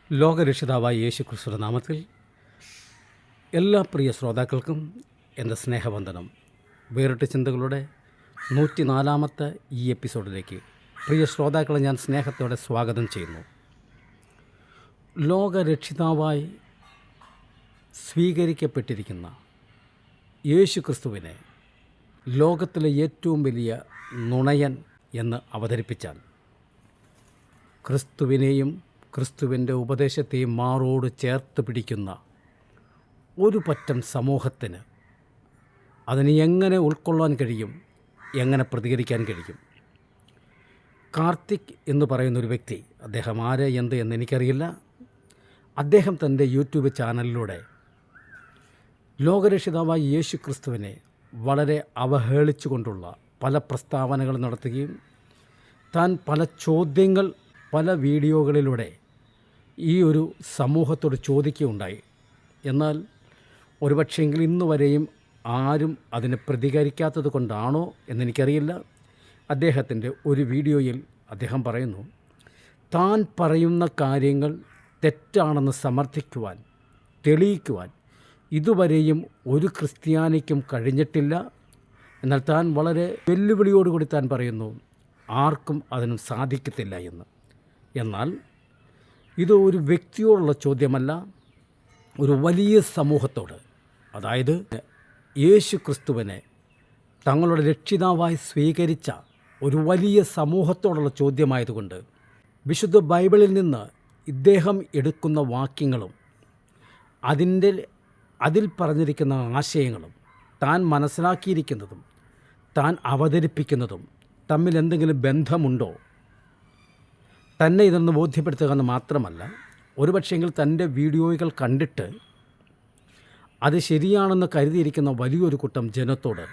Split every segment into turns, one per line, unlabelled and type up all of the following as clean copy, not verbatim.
ലോകരക്ഷിതാവായ യേശു ക്രിസ്തുവിന്റെ നാമത്തിൽ എല്ലാ പ്രിയ ശ്രോതാക്കൾക്കും എൻ്റെ സ്നേഹവന്ദനം. വേറിട്ട ചിന്തകളുടെ 104-ാമത്തെ ഈ എപ്പിസോഡിലേക്ക് പ്രിയ ശ്രോതാക്കളെ ഞാൻ സ്നേഹത്തോടെ സ്വാഗതം ചെയ്യുന്നു. ലോകരക്ഷിതാവായി സ്വീകരിക്കപ്പെട്ടിരിക്കുന്ന യേശു ക്രിസ്തുവിനെ ലോകത്തിലെ ഏറ്റവും വലിയ നുണയൻ എന്ന് അവതരിപ്പിച്ചാൽ ക്രിസ്തുവിനെയും ക്രിസ്തുവിൻ്റെ ഉപദേശത്തെയും മാറോട് ചേർത്ത് പിടിക്കുന്ന ഒരു പറ്റം സമൂഹത്തിന് അതിനെ എങ്ങനെ ഉൾക്കൊള്ളാൻ കഴിയും, എങ്ങനെ പ്രതികരിക്കാൻ കഴിയും? കാർത്തിക് എന്ന് പറയുന്നൊരു വ്യക്തി, അദ്ദേഹം ആര് എന്ത് എന്ന് എനിക്കറിയില്ല, അദ്ദേഹം തൻ്റെ യൂട്യൂബ് ചാനലിലൂടെ ലോകരക്ഷിതാവായ യേശു ക്രിസ്തുവിനെ വളരെ അവഹേളിച്ചുകൊണ്ടുള്ള പല പ്രസ്താവനകൾ നടത്തുകയും താൻ പല ചോദ്യങ്ങൾ പല വീഡിയോകളിലൂടെ ഈ ഒരു സമൂഹത്തോട് ചോദിക്കുകയുണ്ടായി. എന്നാൽ ഒരുപക്ഷെങ്കിൽ ഇന്ന് വരെയും ആരും അതിന് പ്രതികരിക്കാത്തത് കൊണ്ടാണോ എന്നെനിക്കറിയില്ല. അദ്ദേഹത്തിൻ്റെ ഒരു വീഡിയോയിൽ അദ്ദേഹം പറയുന്നു, താൻ പറയുന്ന കാര്യങ്ങൾ തെറ്റാണെന്ന് സമർത്ഥിക്കുവാൻ, തെളിയിക്കുവാൻ ഇതുവരെയും ഒരു ക്രിസ്ത്യാനിക്കും കഴിഞ്ഞിട്ടില്ല. എന്നാൽ താൻ വളരെ വെല്ലുവിളിയോടുകൂടി താൻ പറയുന്നു, ആർക്കും അതിനും സാധിക്കത്തില്ല എന്ന്. എന്നാൽ ഇത് ഒരു വ്യക്തിയോടുള്ള ചോദ്യമല്ല, ഒരു വലിയ സമൂഹത്തോട്, അതായത് യേശു ക്രിസ്തുവിനെ തങ്ങളുടെ രക്ഷിതാവായി സ്വീകരിച്ച ഒരു വലിയ സമൂഹത്തോടുള്ള ചോദ്യമായതുകൊണ്ട് വിശുദ്ധ ബൈബിളിൽ നിന്ന് ഇദ്ദേഹം എടുക്കുന്ന വാക്യങ്ങളും അതിൽ പറഞ്ഞിരിക്കുന്ന ആശയങ്ങളും താൻ മനസ്സിലാക്കിയിരിക്കുന്നതും താൻ അവതരിപ്പിക്കുന്നതും തമ്മിൽ എന്തെങ്കിലും ബന്ധമുണ്ടോ, തന്നെ ഇതൊന്ന് ബോധ്യപ്പെടുത്തുക എന്ന് മാത്രമല്ല, ഒരുപക്ഷെങ്കിൽ തൻ്റെ വീഡിയോകൾ കണ്ടിട്ട് അത് ശരിയാണെന്ന് കരുതിയിരിക്കുന്ന വലിയൊരു കൂട്ടം ജനത്തോട്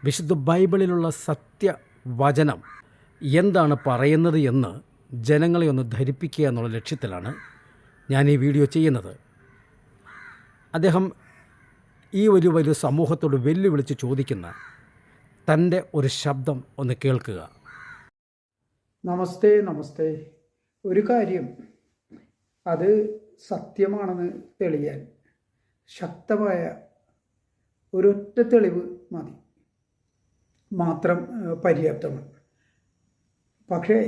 വിശുദ്ധ ബൈബിളിലുള്ള സത്യവചനം എന്താണ് പറയുന്നത് എന്ന് ജനങ്ങളെ ഒന്ന് ധരിപ്പിക്കുക എന്നുള്ള ലക്ഷ്യത്തിലാണ് ഞാൻ ഈ വീഡിയോ ചെയ്യുന്നത്. അദ്ദേഹം ഈ ഒരു വലിയ സമൂഹത്തോട് വെല്ലുവിളിച്ച് ചോദിക്കുന്ന തൻ്റെ ഒരു ശബ്ദം ഒന്ന് കേൾക്കുക.
നമസ്തേ. ഒരു കാര്യം അത് സത്യമാണെന്ന് തെളിയാൻ ശക്തമായ ഒരൊറ്റ തെളിവ് മതി, മാത്രം പര്യാപ്തമാണ്. പക്ഷേ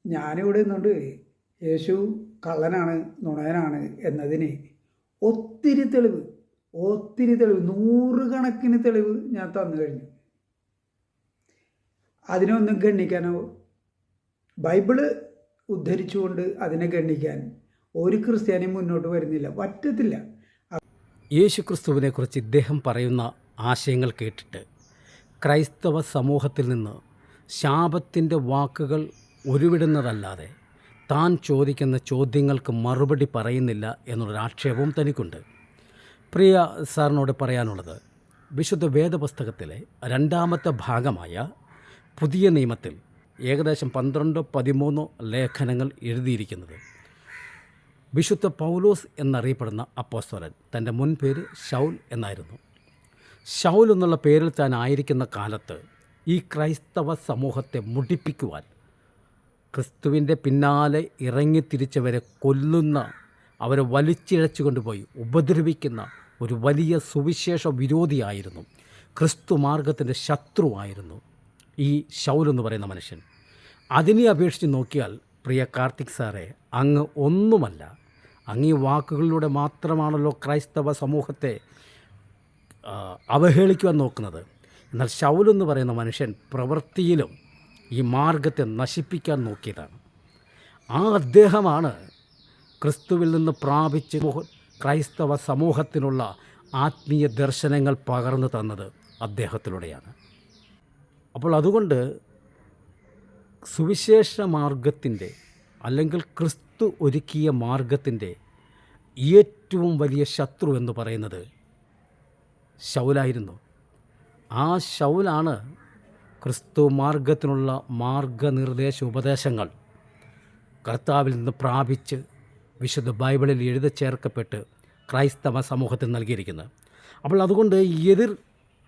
ഞാനിവിടെ നിന്നുകൊണ്ട് യേശു കള്ളനാണ്, നുണയനാണ് എന്നതിന് ഒത്തിരി തെളിവ്, നൂറുകണക്കിന് തെളിവ് ഞാൻ തന്നു കഴിഞ്ഞു. അതിനൊന്നും ഗണ്ണിക്കാനോ ബൈബിള് ഉദ്ധരിച്ചുകൊണ്ട് അതിനെ ഗണ്ണിക്കാൻ ഒരു ക്രിസ്ത്യാനി മുന്നോട്ട് വരുന്നില്ല, പറ്റത്തില്ല.
യേശു ക്രിസ്തുവിനെക്കുറിച്ച് ഇദ്ദേഹം പറയുന്ന ആശയങ്ങൾ കേട്ടിട്ട് ക്രൈസ്തവ സമൂഹത്തിൽ നിന്ന് ശാപത്തിൻ്റെ വാക്കുകൾ ഉരുവിടുന്നതല്ലാതെ താൻ ചോദിക്കുന്ന ചോദ്യങ്ങൾക്ക് മറുപടി പറയുന്നില്ല എന്നുള്ളൊരു ആക്ഷേപവും തനിക്കുണ്ട്. പ്രിയ സാറിനോട് പറയാനുള്ളത്, വിശുദ്ധ വേദപുസ്തകത്തിലെ 2-ാമത്തെ ഭാഗമായ പുതിയ നിയമത്തിൽ ഏകദേശം 12-13 ലേഖനങ്ങൾ എഴുതിയിരിക്കുന്നത് വിശുദ്ധ പൗലോസ് എന്നറിയപ്പെടുന്ന അപ്പോസ്തലൻ, തൻ്റെ മുൻ പേര് ശൗൽ എന്നായിരുന്നു. ശൗൽ എന്നുള്ള പേരിൽ താൻ ആയിരിക്കുന്ന കാലത്ത് ഈ ക്രൈസ്തവ സമൂഹത്തെ മുടിപ്പിക്കുവാൻ, ക്രിസ്തുവിൻ്റെ പിന്നാലെ ഇറങ്ങിത്തിരിച്ചവരെ കൊല്ലുന്ന, അവരെ വലിച്ചിഴച്ചു കൊണ്ടുപോയി ഉപദ്രവിക്കുന്ന ഒരു വലിയ സുവിശേഷ വിരോധിയായിരുന്നു, ക്രിസ്തു മാർഗത്തിൻ്റെ ശത്രുവായിരുന്നു ഈ ശൗൽ എന്ന് പറയുന്ന മനുഷ്യൻ. അതിനെ അപേക്ഷിച്ച് നോക്കിയാൽ പ്രിയ കാർത്തിക് സാറേ, അങ്ങ് ഒന്നുമല്ല. അങ്ങ് ഈ വാക്കുകളിലൂടെ മാത്രമാണല്ലോ ക്രൈസ്തവ സമൂഹത്തെ അവഹേളിക്കുവാൻ നോക്കുന്നത്. എന്നാൽ ശൗൽ എന്ന് പറയുന്ന മനുഷ്യൻ പ്രവൃത്തിയിലും ഈ മാർഗത്തെ നശിപ്പിക്കാൻ നോക്കിയതാണ്. ആ അദ്ദേഹമാണ് ക്രിസ്തുവിൽ നിന്ന് പ്രാപിച്ച് ക്രൈസ്തവ സമൂഹത്തിനുള്ള ആത്മീയ ദർശനങ്ങൾ പകർന്നു തന്നത് അദ്ദേഹത്തിലൂടെയാണ്. അപ്പോൾ അതുകൊണ്ട് സുവിശേഷ മാർഗത്തിൻ്റെ, അല്ലെങ്കിൽ ക്രിസ്തു ഒരുക്കിയ മാർഗത്തിൻ്റെ ഏറ്റവും വലിയ ശത്രു എന്ന് പറയുന്നത് ശൗലായിരുന്നു. ആ ശൗലാണ് ക്രിസ്തു മാർഗത്തിനുള്ള മാർഗനിർദ്ദേശ ഉപദേശങ്ങൾ കർത്താവിൽ നിന്ന് പ്രാപിച്ച് വിശുദ്ധ ബൈബിളിൽ എഴുതി ചേർക്കപ്പെട്ട് ക്രൈസ്തവ സമൂഹത്തിൽ നൽകിയിരിക്കുന്നത്. അപ്പോൾ അതുകൊണ്ട് എതിർ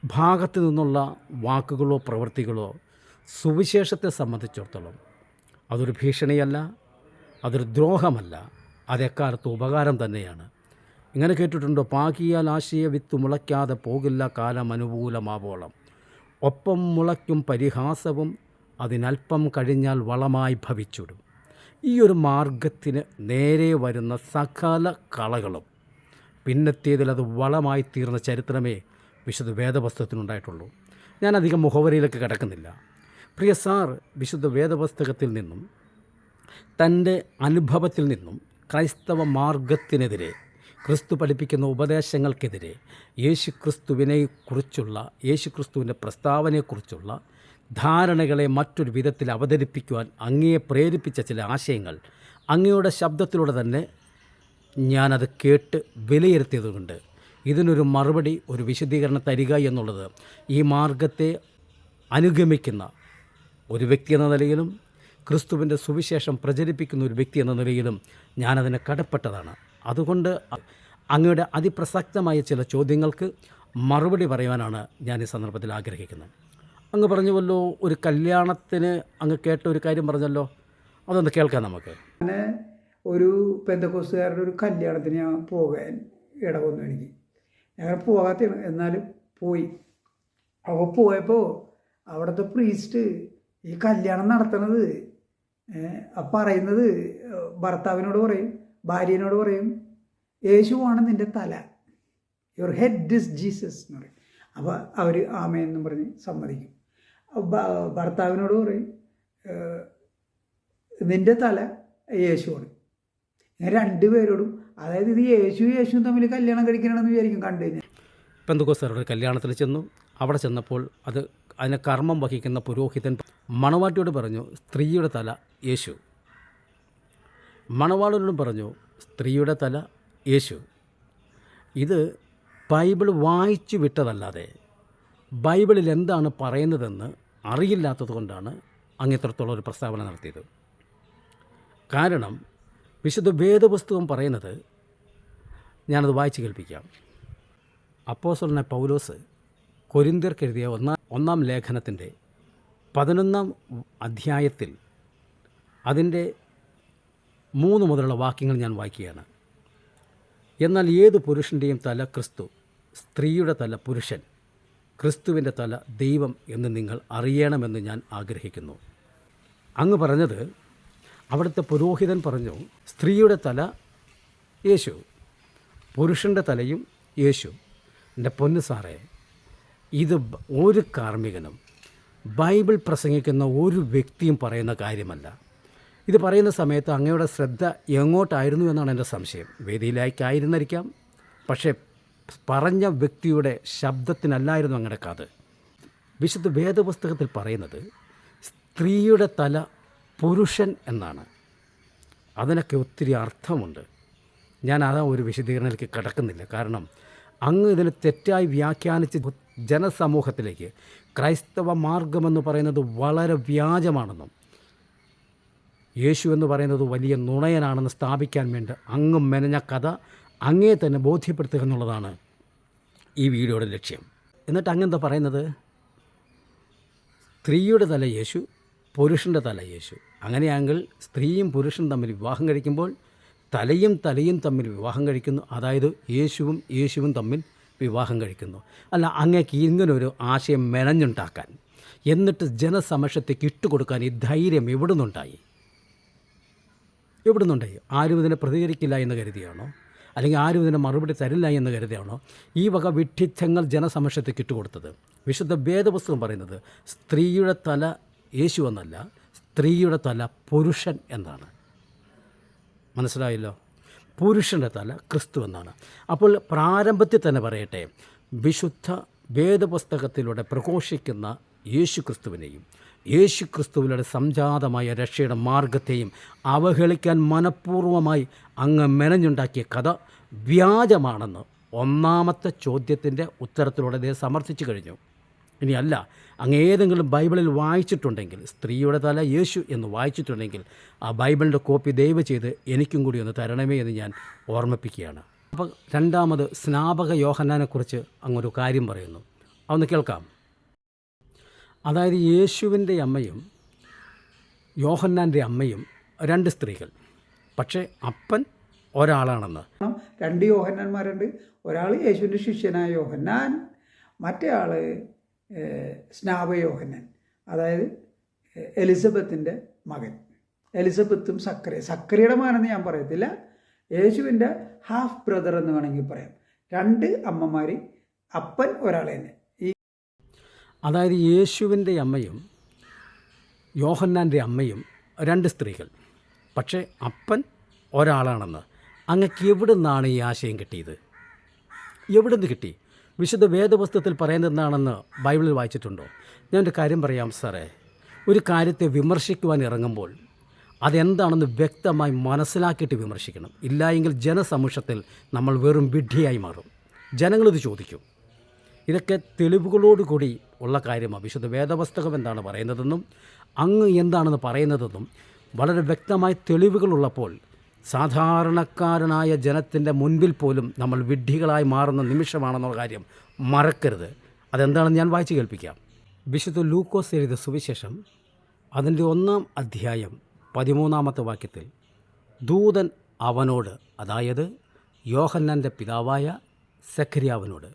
ഭാഗത്തു നിന്നുള്ള വാക്കുകളോ പ്രവൃത്തികളോ സുവിശേഷത്തെ സംബന്ധിച്ചിടത്തോളം അതൊരു ഭീഷണിയല്ല, അതൊരു ദ്രോഹമല്ല, അതെക്കാലത്ത് ഉപകാരം തന്നെയാണ്. ഇങ്ങനെ കേട്ടിട്ടുണ്ടോ? പാകിയാൽ ആശയ വിത്ത് മുളയ്ക്കാതെ പോകില്ല കാലം അനുകൂലമാവോളം. ഒപ്പം മുളയ്ക്കും പരിഹാസവും അതിനൽപ്പം കഴിഞ്ഞാൽ വളമായി ഭവിച്ചിടും. ഈ ഒരു മാർഗത്തിന് നേരെ വരുന്ന സകല കളകളും പിന്നത്തേതിൽ അത് വളമായി തീർന്ന ചരിത്രമേ വിശുദ്ധ വേദപുസ്തകത്തിനുണ്ടായിട്ടുള്ളൂ. ഞാനധികം മുഖവരിയിലേക്ക് കിടക്കുന്നില്ല. പ്രിയ സാർ വിശുദ്ധ വേദപുസ്തകത്തിൽ നിന്നും തൻ്റെ അനുഭവത്തിൽ നിന്നും ക്രൈസ്തവ മാർഗത്തിനെതിരെ, ക്രിസ്തു പഠിപ്പിക്കുന്ന ഉപദേശങ്ങൾക്കെതിരെ, യേശുക്രിസ്തുവിൻ്റെ പ്രസ്താവനയെക്കുറിച്ചുള്ള ധാരണകളെ മറ്റൊരു വിധത്തിൽ അവതരിപ്പിക്കുവാൻ അങ്ങയെ പ്രേരിപ്പിച്ച ചില ആശയങ്ങൾ അങ്ങയുടെ ശബ്ദത്തിലൂടെ തന്നെ ഞാനത് കേട്ട് വിലയിരുത്തിയതുകൊണ്ട് ഇതിനൊരു മറുപടി, ഒരു വിശദീകരണം തരിക എന്നുള്ളത് ഈ മാർഗത്തെ അനുഗമിക്കുന്ന ഒരു വ്യക്തി എന്ന നിലയിലും ക്രിസ്തുവിൻ്റെ സുവിശേഷം പ്രചരിപ്പിക്കുന്ന ഒരു വ്യക്തി എന്ന നിലയിലും ഞാനതിന് കടപ്പെട്ടതാണ്. അതുകൊണ്ട് അങ്ങയുടെ അതിപ്രസക്തമായ ചില ചോദ്യങ്ങൾക്ക് മറുപടി പറയുവാനാണ് ഞാൻ ഈ സന്ദർഭത്തിൽ ആഗ്രഹിക്കുന്നത്. അങ്ങ് പറഞ്ഞുവല്ലോ, ഒരു കല്യാണത്തിന് അങ്ങ് കേട്ട ഒരു കാര്യം പറഞ്ഞല്ലോ, അതൊന്ന് കേൾക്കാം നമുക്ക്.
അങ്ങനെ ഒരു പെന്തക്കോസ്തുകാരുടെ ഒരു കല്യാണത്തിന് ഞാൻ പോകാൻ ഇടവന്നു. ഞങ്ങൾ പോകാത്തതാണ്, എന്നാലും പോയി. അപ്പോൾ പോയപ്പോൾ അവിടുത്തെ പ്രീസ്റ്റ് ഈ കല്യാണം നടത്തുന്നത് പറയുന്നത് ഭർത്താവിനോട് പറയും, ഭാര്യനോട് പറയും, യേശുവാണ് നിൻ്റെ തല, യുവർ ഹെഡ് ഇസ് ജീസസ് എന്ന് പറയും. അപ്പോൾ അവർ ആമേന്നും പറഞ്ഞ് സമ്മതിക്കും. ഭർത്താവിനോട് പറയും, നിൻ്റെ തല യേശുവാണ്. ഞാൻ രണ്ടുപേരോടും, അതായത് ഇത് യേശുവും തമ്മിൽ കല്യാണം കഴിക്കണമെന്ന് വിചാരിക്കും കണ്ടു കഴിഞ്ഞാൽ.
പെന്തക്കോസ്തുകാരുടെ കല്യാണത്തിൽ ചെന്നു. അവിടെ ചെന്നപ്പോൾ അതിനെ കർമ്മം വഹിക്കുന്ന പുരോഹിതൻ മണവാട്ടിയോട് പറഞ്ഞു, സ്ത്രീയുടെ തല യേശു. മണവാളനോടും പറഞ്ഞു, സ്ത്രീയുടെ തല യേശു. ഇത് ബൈബിൾ വായിച്ചു വിട്ടതല്ലാതെ ബൈബിളിൽ എന്താണ് പറയുന്നതെന്ന് അറിയില്ലാത്തത് കൊണ്ടാണ് അങ്ങേത്രത്തോളം ഒരു പ്രസ്താവന നടത്തിയത്. കാരണം വിശുദ്ധ വേദപുസ്തകം പറയുന്നത്, ഞാനത് വായിച്ച് കേൾപ്പിക്കാം. അപ്പോസ്തലനായ പൗലോസ് കൊരിന്ത്യർക്കെഴുതിയ ഒന്നാം ലേഖനത്തിൻ്റെ 11-ാം അധ്യായത്തിൽ അതിൻ്റെ 3 മുതലുള്ള വാക്യങ്ങൾ ഞാൻ വായിക്കുകയാണ്. എന്നാൽ ഏത് പുരുഷൻ്റെയും തല ക്രിസ്തു, സ്ത്രീയുടെ തല പുരുഷൻ, ക്രിസ്തുവിൻ്റെ തല ദൈവം എന്ന് നിങ്ങൾ അറിയണമെന്ന് ഞാൻ ആഗ്രഹിക്കുന്നു. അങ്ങ് പറഞ്ഞത്, അവിടുത്തെ പുരോഹിതൻ പറഞ്ഞു, സ്ത്രീയുടെ തല യേശു, പുരുഷൻ്റെ തലയും യേശു. എൻ്റെ പൊന്നു സാറേ, ഇത് ഒരു കാർമ്മികനും ബൈബിൾ പ്രസംഗിക്കുന്ന ഒരു വ്യക്തിയും പറയുന്ന കാര്യമല്ല. ഇത് പറയുന്ന സമയത്ത് അങ്ങയുടെ ശ്രദ്ധ എങ്ങോട്ടായിരുന്നു എന്നാണ് എൻ്റെ സംശയം. വേദിയിലേക്കായിരുന്നിരിക്കാം, പക്ഷേ പറഞ്ഞ വ്യക്തിയുടെ ശബ്ദത്തിനല്ലായിരുന്നു അങ്ങയുടെ കാത്. വിശുദ്ധ വേദപുസ്തകത്തിൽ പറയുന്നത് സ്ത്രീയുടെ തല പുരുഷൻ എന്നാണ്. അതിനൊക്കെ ഒത്തിരി അർത്ഥമുണ്ട്. ഞാൻ അതാ ഒരു വിശദീകരണത്തിലേക്ക് കിടക്കുന്നില്ല. കാരണം അങ്ങ് ഇതിനെ തെറ്റായി വ്യാഖ്യാനിച്ച് ജനസമൂഹത്തിലേക്ക് ക്രൈസ്തവ മാർഗമെന്ന് പറയുന്നത് വളരെ വ്യാജമാണെന്നും യേശു എന്ന് പറയുന്നത് വലിയ നുണയനാണെന്ന് സ്ഥാപിക്കാൻ വേണ്ടി അങ്ങ് മെനഞ്ഞ കഥ അങ്ങേ തന്നെ ബോധ്യപ്പെടുത്തുക എന്നുള്ളതാണ് ഈ വീഡിയോയുടെ ലക്ഷ്യം. എന്നിട്ട് അങ്ങെന്താ പറയുന്നത്? സ്ത്രീയുടെ തല യേശു, പുരുഷൻ്റെ തല യേശു. അങ്ങനെയാണെങ്കിൽ സ്ത്രീയും പുരുഷനും തമ്മിൽ വിവാഹം കഴിക്കുമ്പോൾ തലയും തമ്മിൽ വിവാഹം കഴിക്കുന്നു. അതായത് യേശുവും തമ്മിൽ വിവാഹം കഴിക്കുന്നു. അല്ല, അങ്ങേക്ക് ഇങ്ങനൊരു ആശയം മെനഞ്ഞുണ്ടാക്കാൻ, എന്നിട്ട് ജനസമക്ഷത്തേക്ക് ഇട്ടുകൊടുക്കാൻ ഈ ധൈര്യം എവിടുന്നുണ്ടായി? ആരും ഇതിനെ പ്രതികരിക്കില്ല എന്ന് കരുതിയാണോ? അല്ലെങ്കിൽ ആരും ഇതിന് മറുപടി തരില്ല എന്ന് കരുതിയാണോ ഈ വക വിഡ്ഢിത്തങ്ങൾ ജനസമക്ഷത്തേക്ക് ഇട്ടുകൊടുത്തത്? വിശുദ്ധ വേദപുസ്തകം പറയുന്നത് സ്ത്രീയുടെ തല യേശു എന്നല്ല, സ്ത്രീയുടെ തല പുരുഷൻ എന്നാണ്. മനസ്സിലായല്ലോ? പുരുഷൻ്റെ തല ക്രിസ്തു എന്നാണ്. അപ്പോൾ പ്രാരംഭത്തിൽ തന്നെ പറയട്ടെ, വിശുദ്ധ വേദപുസ്തകത്തിലൂടെ പ്രഘോഷിക്കുന്ന യേശു ക്രിസ്തുവിനെയും യേശു ക്രിസ്തുവിലൂടെ സംജാതമായ രക്ഷയുടെ മാർഗത്തെയും അവഹേളിക്കാൻ മനഃപൂർവ്വമായി അങ്ങ് മെനഞ്ഞുണ്ടാക്കിയ കഥ വ്യാജമാണെന്ന് ഒന്നാമത്തെ ചോദ്യത്തിൻ്റെ ഉത്തരത്തിലൂടെ അദ്ദേഹം സമർത്ഥിച്ചു കഴിഞ്ഞു. ഇനിയല്ല, അങ്ങ് ഏതെങ്കിലും ബൈബിളിൽ വായിച്ചിട്ടുണ്ടെങ്കിൽ, സ്ത്രീയുടെ തല യേശു എന്ന് വായിച്ചിട്ടുണ്ടെങ്കിൽ ആ ബൈബിളിൻ്റെ കോപ്പി ദയവ് ചെയ്ത് എനിക്കും കൂടി ഒന്ന് തരണമേ എന്ന് ഞാൻ ഓർമ്മിപ്പിക്കുകയാണ്. അപ്പോൾ രണ്ടാമത് സ്നാപക യോഹന്നാനെക്കുറിച്ച് അങ്ങൊരു കാര്യം പറയുന്നു, അതൊന്ന് കേൾക്കാം. അതായത് യേശുവിൻ്റെ അമ്മയും യോഹന്നാൻ്റെ അമ്മയും 2 സ്ത്രീകൾ. പക്ഷേ അപ്പൻ ഒരാളാണെന്ന്.
രണ്ട് യോഹന്നാന്മാരുണ്ട്. ഒരാൾ യേശുവിൻ്റെ ശിഷ്യനായ യോഹന്നാൻ, മറ്റേ ആൾ സ്നാപക യോഹന്നാൻ, അതായത് എലിസബത്തിൻ്റെ മകൻ. എലിസബത്തും സക്കറിയുടെ മകനെന്ന് ഞാൻ പറയത്തില്ല, യേശുവിൻ്റെ ഹാഫ് ബ്രദർ എന്ന് വേണമെങ്കിൽ പറയാം. രണ്ട് അമ്മമാർ, അപ്പൻ ഒരാൾ തന്നെ.
അതായത് യേശുവിൻ്റെ അമ്മയും യോഹന്നാൻ്റെ അമ്മയും രണ്ട് സ്ത്രീകൾ, പക്ഷേ അപ്പൻ ഒരാളാണെന്ന്. അങ്ങക്ക് എവിടെ നിന്നാണ് ഈ ആശയം കിട്ടിയത്? എവിടെ നിന്ന് കിട്ടി? വിശുദ്ധ വേദപുസ്തകത്തിൽ പറയുന്നത് എന്താണെന്ന് ബൈബിളിൽ വായിച്ചിട്ടുണ്ടോ? ഞാനൊരു കാര്യം പറയാം സാറേ. ഒരു കാര്യത്തെ വിമർശിക്കുവാൻ ഇറങ്ങുമ്പോൾ അതെന്താണെന്ന് വ്യക്തമായി മനസ്സിലാക്കിയിട്ട് വിമർശിക്കണം. ഇല്ലായെങ്കിൽ ജനസമൂഹത്തിൽ നമ്മൾ വെറും വിഡ്ഢിയായി മാറും. ജനങ്ങളിത് ചോദിക്കും. ഇതൊക്കെ തെളിവുകളോടുകൂടി ഉള്ള കാര്യമാണ്. വിശുദ്ധ വേദപുസ്തകം എന്താണ് പറയുന്നതെന്നും അങ്ങ് എന്താണെന്ന് പറയുന്നതെന്നും വളരെ വ്യക്തമായ തെളിവുകളുള്ളപ്പോൾ സാധാരണക്കാരനായ ജനത്തിൻ്റെ മുൻപിൽ പോലും നമ്മൾ വിഡ്ഢികളായി മാറുന്ന നിമിഷമാണെന്നുള്ള കാര്യം മറക്കരുത്. അതെന്താണെന്ന് ഞാൻ വായിച്ചു കേൾപ്പിക്കാം. വിശുദ്ധ ലൂക്കോസ് എഴുതിയ സുവിശേഷം അതിൻ്റെ 1-ാം അധ്യായം 13-ാമത്തെ വാക്യത്തിൽ ദൂതൻ അവനോട്, അതായത് യോഹന്നാൻ്റെ പിതാവായ സെഖര്യാവിനോട്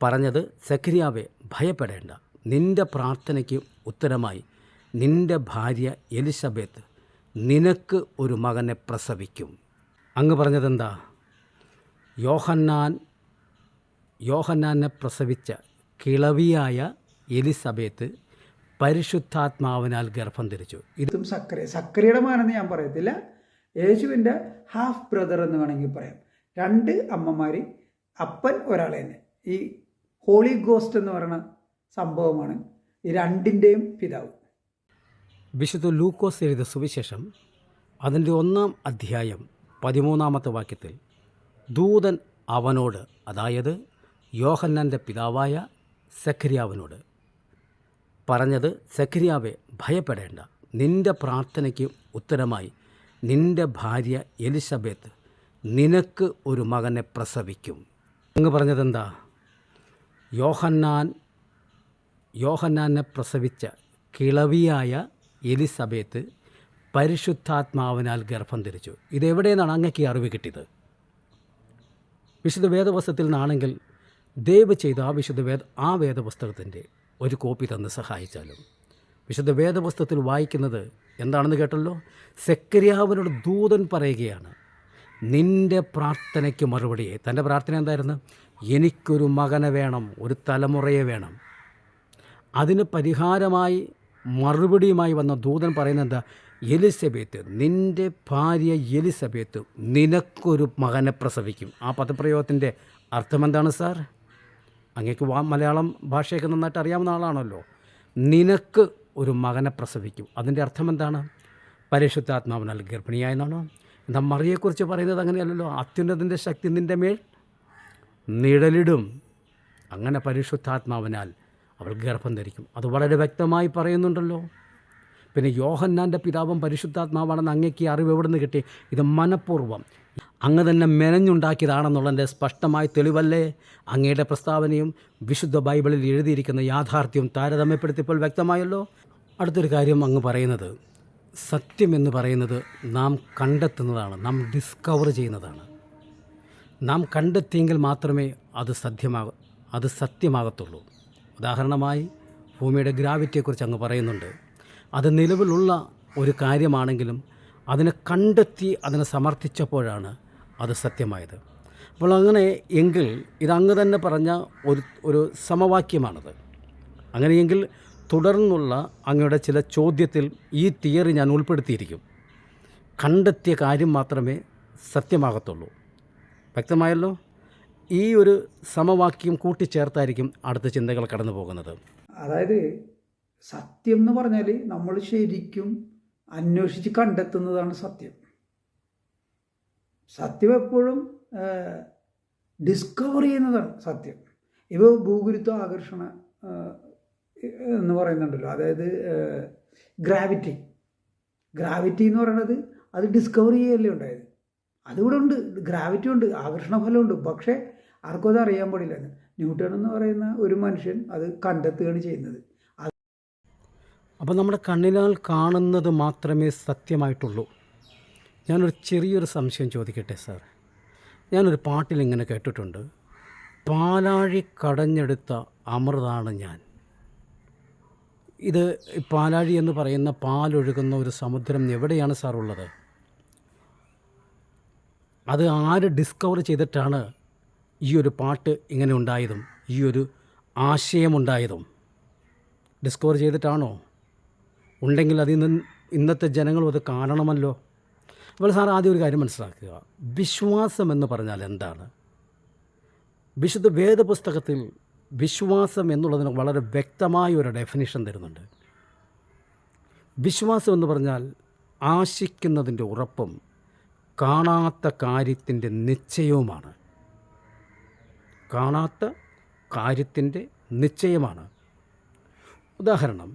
പറഞ്ഞത്, സെഖര്യാവേ ഭയപ്പെടേണ്ട, നിൻ്റെ പ്രാർത്ഥനയ്ക്ക് ഉത്തരമായി നിൻ്റെ ഭാര്യ എലിസബത്ത് നിനക്ക് ഒരു മകനെ പ്രസവിക്കും. അങ്ങ് പറഞ്ഞതെന്താ? യോഹന്നാനെ പ്രസവിച്ച കിളവിയായ എലിസബത്ത് പരിശുദ്ധാത്മാവിനാൽ ഗർഭം ധരിച്ചു.
ഇതും സക്കറിയുടെ മകനെന്ന് ഞാൻ പറയത്തില്ല, യേശുവിൻ്റെ ഹാഫ് ബ്രദർ എന്ന് വേണമെങ്കിൽ പറയാം. രണ്ട് അമ്മമാർ, അപ്പൻ ഒരാൾ തന്നെ. ഈ ഹോളി ഗോസ്റ്റ് എന്ന് പറയുന്ന സംഭവമാണ് ഈ രണ്ടിൻ്റെയും പിതാവ്.
വിശുദ്ധ ലൂക്കോസ് എഴുതിയ സുവിശേഷം അതിൻ്റെ 1-ാം അധ്യായം 13-ാമത്തെ വാക്യത്തിൽ ദൂതൻ അവനോട്, അതായത് യോഹന്നാൻ്റെ പിതാവായ സെഖര്യാവിനോട് പറഞ്ഞത്, സെഖര്യാവേ ഭയപ്പെടേണ്ട, നിൻ്റെ പ്രാർത്ഥനയ്ക്ക് ഉത്തരമായി നിൻ്റെ ഭാര്യ എലിസബത്ത് നിനക്ക് ഒരു മകനെ പ്രസവിക്കും. അങ്ങ് പറഞ്ഞതെന്താ? യോഹന്നാനെ പ്രസവിച്ച കിളവിയായ എലിസബത്ത് പരിശുദ്ധാത്മാവിനാൽ ഗർഭം ധരിച്ചു. ഇതെവിടെയെന്നാണ് അങ്ങക്ക് അറിവ് കിട്ടിയത്? വിശുദ്ധ വേദപുസ്തകത്തിൽ നിന്നാണെങ്കിൽ ദയവ് ചെയ്ത് ആ വേദപുസ്തകത്തിൻ്റെ ഒരു കോപ്പി തന്ന് സഹായിച്ചാലും. വിശുദ്ധ വേദപുസ്തകത്തിൽ വായിക്കുന്നത് എന്താണെന്ന് കേട്ടല്ലോ. സെഖര്യാവിനോട് ദൂതൻ പറയുകയാണ്, നിൻ്റെ പ്രാർത്ഥനയ്ക്ക് മറുപടിയെ. തൻ്റെ പ്രാർത്ഥന എന്തായിരുന്നു? എനിക്കൊരു മകനെ വേണം, ഒരു തലമുറയെ വേണം. അതിന് പരിഹാരമായി മറുപടിയുമായി വന്ന ദൂതൻ പറയുന്നത് എന്താ? എലിസബത്ത്, നിൻ്റെ ഭാര്യ എലിസബത്ത് നിനക്കൊരു മകനെ പ്രസവിക്കും. ആ പദപ്രയോഗത്തിൻ്റെ അർത്ഥം എന്താണ് സാർ? അങ്ങേക്ക് മലയാളം ഭാഷയൊക്കെ നന്നായിട്ട് അറിയാവുന്ന ആളാണല്ലോ. നിനക്ക് ഒരു മകനെ പ്രസവിക്കും. അതിൻ്റെ അർത്ഥം എന്താണ്? പരിശുദ്ധാത്മാവിനാൽ ഗർഭിണിയായെന്നാണോ? എന്താ മറിയെക്കുറിച്ച് പറയുന്നത്? അങ്ങനെയല്ലല്ലോ. അത്യുന്നതിൻ്റെ ശക്തി നിൻ്റെ മേൽ നിഴലിടും. അങ്ങനെ പരിശുദ്ധാത്മാവിനാൽ അവൾ ഗർഭം ധരിക്കും. അത് വളരെ വ്യക്തമായി പറയുന്നുണ്ടല്ലോ. പിന്നെ യോഹന്നാൻ്റെ പിതാവും പരിശുദ്ധാത്മാവാണെന്ന് അങ്ങേക്ക് അറിവ് എവിടെ നിന്ന് കിട്ടി? ഇത് മനഃപൂർവ്വം അങ്ങ് തന്നെ മെനഞ്ഞുണ്ടാക്കിയതാണെന്നുള്ളതിൻ്റെ സ്പഷ്ടമായ തെളിവല്ലേ അങ്ങയുടെ പ്രസ്താവനയും വിശുദ്ധ ബൈബിളിൽ എഴുതിയിരിക്കുന്ന യാഥാർത്ഥ്യവും താരതമ്യപ്പെടുത്തിയപ്പോൾ വ്യക്തമായല്ലോ. അടുത്തൊരു കാര്യം അങ്ങ് പറയുന്നത്, സത്യമെന്ന് പറയുന്നത് നാം കണ്ടെത്തുന്നതാണ്, നാം ഡിസ്കവർ ചെയ്യുന്നതാണ്. നാം കണ്ടെത്തിയെങ്കിൽ മാത്രമേ അത് സത്യമാകത്തുള്ളൂ. ഉദാഹരണമായി ഭൂമിയുടെ ഗ്രാവിറ്റിയെക്കുറിച്ച് അങ്ങ് പറയുന്നുണ്ട്. അത് നിലവിലുള്ള ഒരു കാര്യമാണെങ്കിലും അതിനെ കണ്ടെത്തി അതിനെ സമർത്ഥിച്ചപ്പോഴാണ് അത് സത്യമായത്. അപ്പോൾ അങ്ങനെ എങ്കിൽ ഇതങ്ങ് തന്നെ പറഞ്ഞ ഒരു സമവാക്യമാണത്. അങ്ങനെയെങ്കിൽ തുടർന്നുള്ള അങ്ങയുടെ ചില ചോദ്യത്തിൽ ഈ തിയറി ഞാൻ ഉൾപ്പെടുത്തിയിരിക്കും. കണ്ടെത്തിയ കാര്യം മാത്രമേ സത്യമാകത്തുള്ളൂ. വ്യക്തമായല്ലോ. ഈ ഒരു സമവാക്യം കൂട്ടിച്ചേർത്തായിരിക്കും അടുത്ത ചിന്തകൾ കടന്നു പോകുന്നത്.
അതായത് സത്യം എന്ന് പറഞ്ഞാൽ നമ്മൾ ശരിക്കും അന്വേഷിച്ച് കണ്ടെത്തുന്നതാണ് സത്യം. സത്യം എപ്പോഴും ഡിസ്കവർ ചെയ്യുന്നതാണ് സത്യം. ഇപ്പോൾ ഭൂഗുരുത്വ ആകർഷണ എന്ന് പറയുന്നുണ്ടല്ലോ, അതായത് ഗ്രാവിറ്റി എന്ന് പറയുന്നത് അത് ഡിസ്കവർ ചെയ്യല്ലേ ഉണ്ടായത്. അതിവിടെ ഉണ്ട്, ഗ്രാവിറ്റി ഉണ്ട്, ആകർഷണ ഫലമുണ്ട്. പക്ഷേ ആർക്കും അത് അറിയാൻ പാടില്ല. ന്യൂട്ടൺ എന്ന് പറയുന്ന ഒരു മനുഷ്യൻ അത് കണ്ടെത്തുകയാണ് ചെയ്യുന്നത്.
അപ്പോൾ നമ്മുടെ കണ്ണിനാൽ കാണുന്നത് മാത്രമേ സത്യമായിട്ടുള്ളൂ. ഞാനൊരു ചെറിയൊരു സംശയം ചോദിക്കട്ടെ സാർ? ഞാനൊരു പാട്ടിൽ ഇങ്ങനെ കേട്ടിട്ടുണ്ട്, പാലാഴി കടഞ്ഞെടുത്ത അമൃതാണ് ഞാൻ. ഇത് പാലാഴി എന്ന് പറയുന്ന പാലൊഴുകുന്ന ഒരു സമുദ്രം എവിടെയാണ് സാർ ഉള്ളത്? അത് ആര് ഡിസ്കവർ ചെയ്തിട്ടാണ് ഈ ഒരു പാട്ട് ഇങ്ങനെ ഉണ്ടായതും ഈ ഒരു ആശയമുണ്ടായതും? ഡിസ്കവർ ചെയ്തിട്ടാണോ? ഉണ്ടെങ്കിൽ അതിൽ നിന്ന് ഇന്നത്തെ ജനങ്ങളും അത് കാണണമല്ലോ. അപ്പോൾ സാർ ആദ്യം ഒരു കാര്യം മനസ്സിലാക്കുക, വിശ്വാസം എന്ന് പറഞ്ഞാൽ എന്താണ്? വിശുദ്ധ വേദപുസ്തകത്തിൽ വിശ്വാസം എന്നുള്ളതിന് വളരെ വ്യക്തമായ ഒരു ഡെഫിനിഷൻ തരുന്നുണ്ട്. വിശ്വാസം എന്ന് പറഞ്ഞാൽ ആശിക്കുന്നതിൻ്റെ ഉറപ്പും കാണാത്ത കാര്യത്തിൻ്റെ നിശ്ചയവുമാണ്. കാണാത്ത കാര്യത്തിൻ്റെ നിശ്ചയമാണ്. ഉദാഹരണം,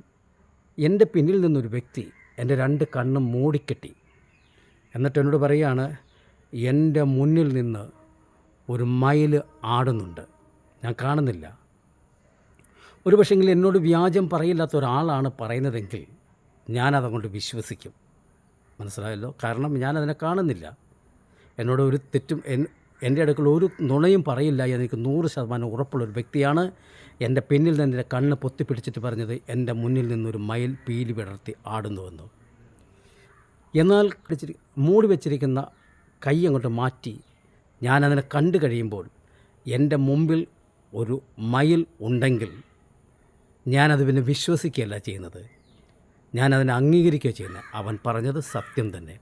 എൻ്റെ പിന്നിൽ നിന്നൊരു വ്യക്തി എൻ്റെ 2 കണ്ണും മൂടിക്കെട്ടി, എന്നിട്ട് എന്നോട് പറയുകയാണ്, എൻ്റെ മുന്നിൽ നിന്ന് ഒരു മയിൽ ആടുന്നുണ്ട്, ഞാൻ കാണുന്നില്ല. ഒരു പക്ഷേങ്കിൽ എന്നോട് വ്യാജം പറയില്ലാത്ത ഒരാളാണ് പറയുന്നതെങ്കിൽ ഞാനതുകൊണ്ട് വിശ്വസിക്കും. മനസ്സിലായല്ലോ? കാരണം ഞാനതിനെ കാണുന്നില്ല. എന്നോട് ഒരു തെറ്റും എൻ്റെ അടുക്കൽ ഒരു നുണയും പറയില്ല എനിക്ക് 100% ഉറപ്പുള്ളൊരു വ്യക്തിയാണ് എൻ്റെ പിന്നിൽ നിന്ന് എൻ്റെ കണ്ണ് പൊത്തിപ്പിടിച്ചിട്ട് പറഞ്ഞത് എൻ്റെ മുന്നിൽ നിന്നൊരു മയിൽ പീലി വിടർത്തി ആടുന്നുവെന്ന്. എന്നാൽ മൂടി വെച്ചിരിക്കുന്ന കൈ അങ്ങോട്ട് മാറ്റി ഞാനതിനെ കണ്ടു കഴിയുമ്പോൾ എൻ്റെ മുമ്പിൽ ഒരു മയിൽ ഉണ്ടെങ്കിൽ ഞാനത് പിന്നെ വിശ്വസിക്കുകയല്ല ചെയ്യുന്നത്, ഞാനതിനെ അംഗീകരിക്കുകയോ ചെയ്യുന്നത്. അവൻ പറഞ്ഞത് സത്യം തന്നെ.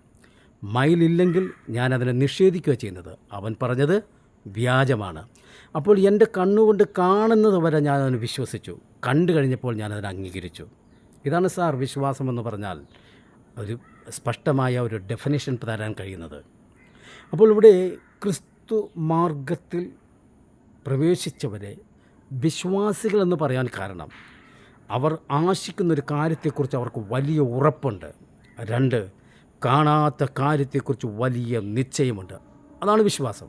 മയിലില്ലെങ്കിൽ ഞാനതിനെ നിഷേധിക്കുകയോ ചെയ്യുന്നത്. അവൻ പറഞ്ഞത് വ്യാജമാണ്. അപ്പോൾ എൻ്റെ കണ്ണുകൊണ്ട് കാണുന്നത് വരെ ഞാനതിനെ വിശ്വസിച്ചു, കണ്ടു കഴിഞ്ഞപ്പോൾ ഞാനതിനെ അംഗീകരിച്ചു. ഇതാണ് സാർ വിശ്വാസമെന്ന് പറഞ്ഞാൽ ഒരു സ്പഷ്ടമായ ഒരു ഡെഫിനിഷൻ തരാൻ കഴിയുന്നത്. അപ്പോൾ ഇവിടെ ക്രിസ്തു മാർഗത്തിൽ പ്രവേശിച്ചവരെ വിശ്വാസികളെന്ന് പറയാൻ കാരണം അവർ ആശിക്കുന്നൊരു കാര്യത്തെക്കുറിച്ച് അവർക്ക് വലിയ ഉറപ്പുണ്ട്. 2, കാണാത്ത കാര്യത്തെക്കുറിച്ച് വലിയ നിശ്ചയമുണ്ട്. അതാണ് വിശ്വാസം.